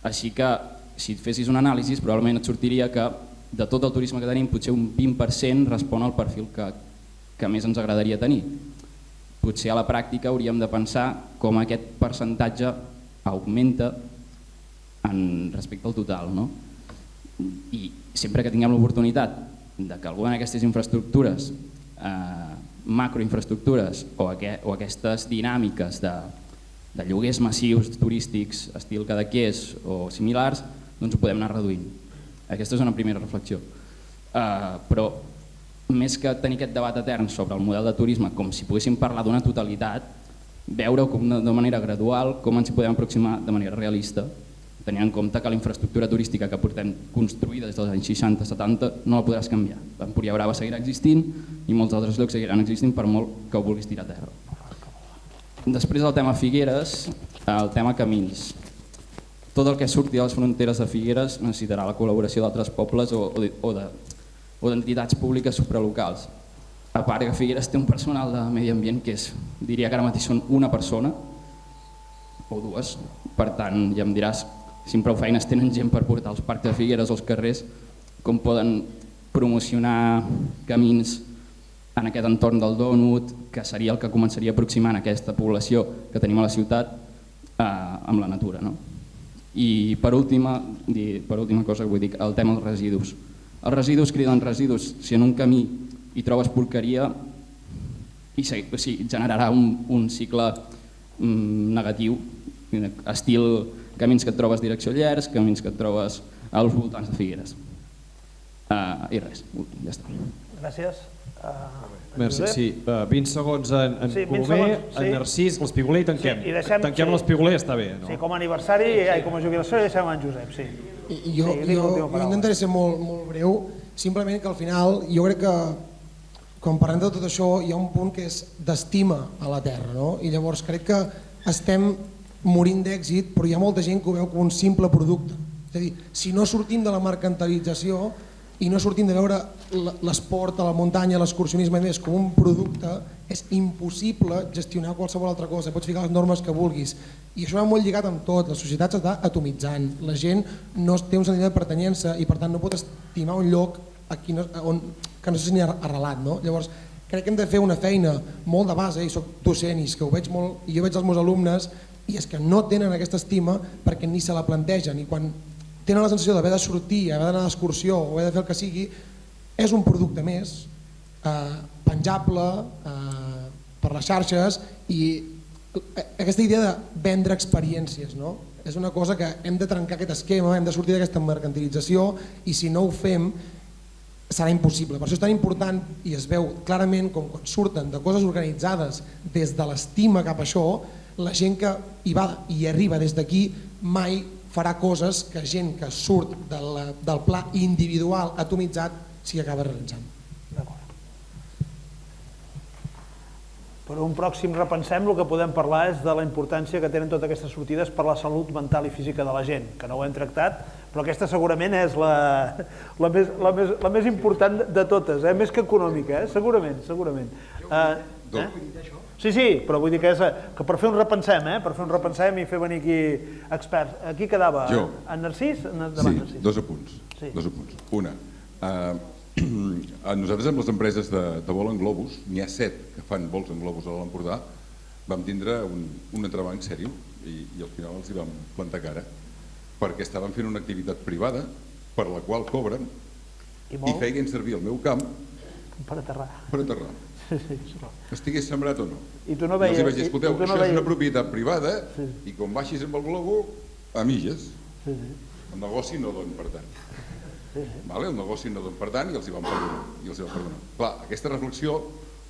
Així que si et fessis una anàlisi probablement et sortiria que de tot el turisme que tenim potser un 20% respon al perfil que més ens agradaria tenir. Potser a la pràctica hauríem de pensar com aquest percentatge augmenta respecte al total, no? I sempre que tinguem l'oportunitat de que alguna d'aquestes infraestructures, macroinfraestructures o aquestes dinàmiques de lloguers massius turístics estil Cadaqués o similars, doncs ho podem anar reduint. Aquesta és una primera reflexió. Però més que tenir aquest debat etern sobre el model de turisme com si poguéssim parlar d'una totalitat, veure-ho de manera gradual, com ens hi podem aproximar de manera realista, tenint en compte que la infraestructura turística que portem construïda des dels anys 60-70 no la podràs canviar. L'Empúria Brava seguirà existint i molts altres llocs seguiran existint per molt que ho vulguis tirar a terra. Després del tema Figueres, el tema camins. Tot el que surti de les fronteres de Figueres necessitarà la col·laboració d'altres pobles o d'entitats públiques supralocals. A part que Figueres té un personal de medi ambient que diria que ara mateix són una persona o dues, per tant ja em diràs si amb prou feines tenen gent per portar els parcs de Figueres als carrers, com poden promocionar camins en aquest entorn del Donut, que seria el que començaria aproximant aquesta població que tenim a la ciutat amb la natura. I per última cosa que vull dir, el tema dels residus. Els residus criden residus. Si en un camí hi trobes porqueria, generarà un cicle negatiu, estil camins que et trobes direcció Llers, camins que et trobes als voltants de Figueres. I res, ja està. Gràcies. Merci, sí. 20 segons en Colomer, en Narcís, l'Espiguler i tanquem. Tanquem l'Espiguler, està bé, no? Sí, com a aniversari i com a jubilació i deixem en Josep, sí. Jo intentaré ser molt breu, simplement que al final jo crec que quan parlem de tot això hi ha un punt que és d'estima a la terra, no? I llavors crec que estem morint d'èxit, però hi ha molta gent que ho veu com un simple producte. És a dir, si no sortim de la mercantilització i no sortim de veure l'esport a la muntanya, l'excursionisme més com un producte, és impossible gestionar qualsevol altra cosa, pots ficar les normes que vulguis. I això va molt lligat amb tot, la societat s'està atomitzant, la gent no té un sentiment de pertanyença i per tant no pot estimar un lloc que no se senti arrelat. Llavors, crec que hem de fer una feina molt de base, i soc docent i que ho veig molt, i jo veig els meus alumnes, i és que no tenen aquesta estima perquè ni se la plantegen, i quan tenen la sensació d'haver de sortir, haver d'anar d'excursió o haver de fer el que sigui, és un producte més penjable per les xarxes, i aquesta idea de vendre experiències, no? És una cosa que hem de trencar aquest esquema, hem de sortir d'aquesta mercantilització, i si no ho fem serà impossible. Per això és tan important, i es veu clarament com quan surten de coses organitzades des de l'estima cap a això, la gent que hi va i arriba des d'aquí mai farà coses que gent que surt del pla individual atomitzat s'hi acaba realitzant. Per un pròxim repensem, el que podem parlar és de la importància que tenen totes aquestes sortides per la salut mental i física de la gent, que no ho hem tractat, però aquesta segurament és la més important de totes, més que econòmica, segurament. Sí, però vull dir que per fer un repensem i fer venir aquí experts. Aquí quedava en Narcís? Sí, dos apunts. Una, nosaltres amb les empreses de vol en globus, n'hi ha 7 que fan vols en globus a l'Empordà, vam tindre un entrebanc sèrio i al final els hi vam plantar cara perquè estaven fent una activitat privada per la qual cobren i feien servir el meu camp per aterrar. Estigués sembrat o no. I tu no veies... I els hi vaig dir, escolteu, això és una propietat privada i quan baixis amb el globo, a mitges. El negoci no dona, per tant. El negoci no dona, per tant, i els hi van perdonar. Clar, aquesta reflexió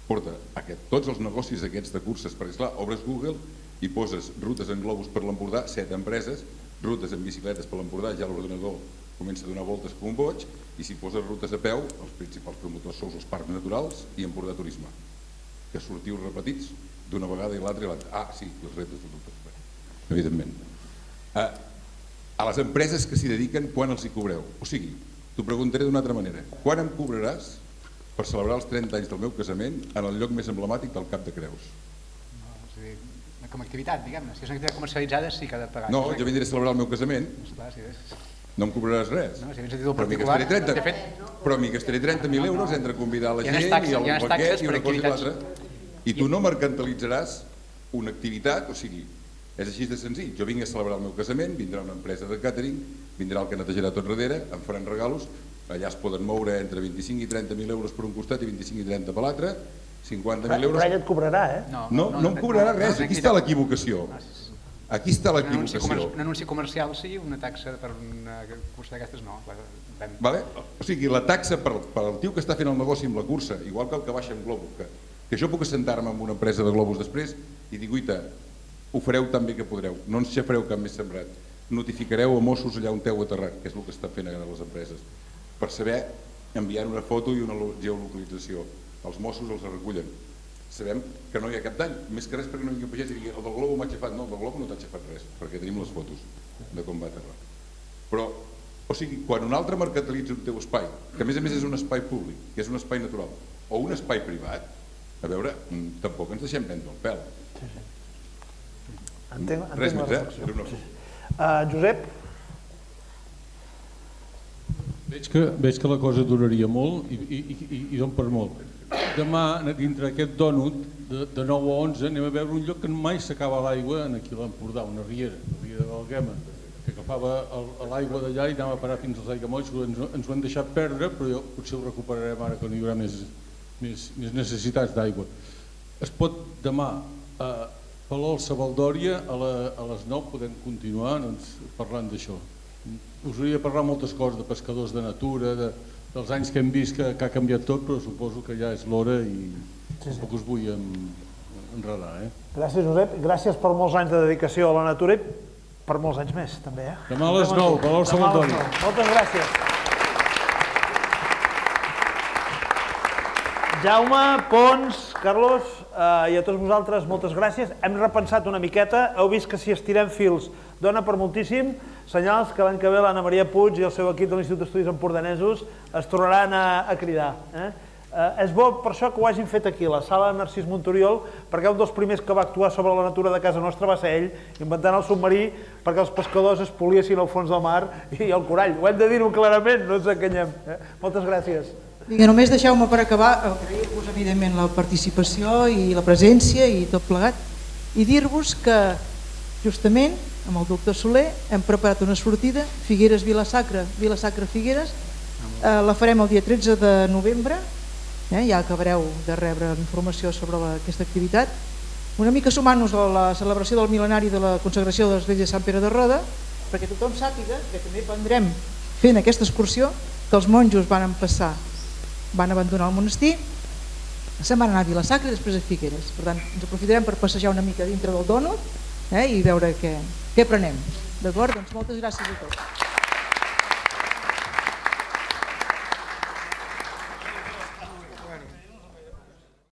porta a que tots els negocis aquests de curses, perquè esclar, obres Google i poses rutes en globus per l'Empordà, 7 empreses, rutes en bicicletes per l'Empordà, ja l'ordenador comença a donar voltes com un boig, i si poses rutes a peu, els principals promotors sous els parcs naturals i Empordà Turisme, que sortiu repetits d'una vegada i l'altra i l'altra. Ah, sí, els reptes de tot, evidentment. A les empreses que s'hi dediquen, quan els hi cobreu? O sigui, t'ho preguntaré d'una altra manera. Quan em cobraràs per celebrar els 30 anys del meu casament en el lloc més emblemàtic del Cap de Creus? Com a activitat, diguem-ne. Si és una activitat comercialitzada, sí que ha de pagar. No, jo vindré a celebrar el meu casament. No em cobraràs res. Però m'hi gastaré 30.000 euros entre convidar la gent i el banquet i una cosa i l'altra. I tu no mercantilitzaràs una activitat, o sigui, és així de senzill. Jo vinc a celebrar el meu casament, vindrà una empresa de càtering, vindrà el que netejarà tot darrere, em faran regalos, allà es poden moure entre 25 i 30.000 euros per un costat i 25 i 30 per l'altre, 50.000 euros... Però ella et cobrarà, No em cobrarà res, aquí està l'equivocació. Aquí està l'equivocació. Un anunci comercial sí, una taxa per una cursa d'aquestes no. O sigui, la taxa per al tio que està fent el negoci amb la cursa, igual que el que baixa amb globus, que jo puc assentar-me en una empresa de globus després i dir, guaita, ho fareu tan bé que podreu, no ens xafareu cap més sembrat, notificareu a Mossos allà on heu aterrat, que és el que estan fent a les empreses, per saber enviar una foto i una geolocalització. Els Mossos els recullen. Sabem que no hi ha cap dany, més que res perquè no hi ha pagès i digui el del globo m'ha xafat. No, el del globo no t'ha xafat res, perquè tenim les fotos de com va aterrar. Però, o sigui, quan un altre mercantilitza un teu espai, que a més és un espai públic, que és un espai natural, o un espai privat, a veure, tampoc ens deixem prendre el pèl. Res més, Josep? Veig que la cosa duraria molt i don per molt. Demà, dintre aquest dònut, de 9 a 11, anem a veure un lloc que mai s'acaba l'aigua aquí a l'Empordà, una riera, la riera de l'Alguema, que agafava l'aigua d'allà i anava a parar fins als aiguamolls. Ens ho han deixat perdre, però potser ho recuperarem ara que no hi haurà més necessitats d'aigua. Es pot demà a Palol-Savaldòria a les 9 podem continuar parlant d'això. Us hauria de parlar moltes coses de pescadors de natura, dels anys que hem vist que ha canviat tot, però suposo que ja és l'hora i tampoc us vull enredar. Gràcies, Josep. Gràcies per molts anys de dedicació a la natura i per molts anys més, també. Demà a les 9, Palol-Savaldòria. Moltes gràcies. Jaume, Pons, Carlos i a tots vosaltres, moltes gràcies. Hem repensat una miqueta, heu vist que si estirem fils dona per moltíssim, senyals que l'any que ve l'Anna Maria Puig i el seu equip de l'Institut d'Estudis Empordanesos es tornaran a cridar. És bo per això que ho hagin fet aquí, a la sala de Narcís Montoriol, perquè un dels primers que va actuar sobre la natura de casa nostra va ser ell, inventant el submarí perquè els pescadors es poliessin al fons del mar i el corall. Ho hem de dir-ho clarament, no ens enganyem. Moltes gràcies. Vinga, només deixeu-me per acabar agrair-vos evidentment la participació i la presència i tot plegat i dir-vos que justament amb el doctor Soler hem preparat una sortida Figueres-Vila-Sacra, Vila-Sacra-Figueres, la farem el dia 13 de novembre, ja acabareu de rebre informació sobre aquesta activitat, una mica sumant-nos a la celebració del mil·lenari de la consagració de l'església de Sant Pere de Roda, perquè tothom sàpiga que també prendrem fent aquesta excursió que els monjos van abandonar el monestir, se'n van anar a Vila-Sacra i després a Figueres. Per tant, ens aprofitarem per passejar una mica dintre del dònut i veure què prenem. D'acord? Doncs moltes gràcies a tots.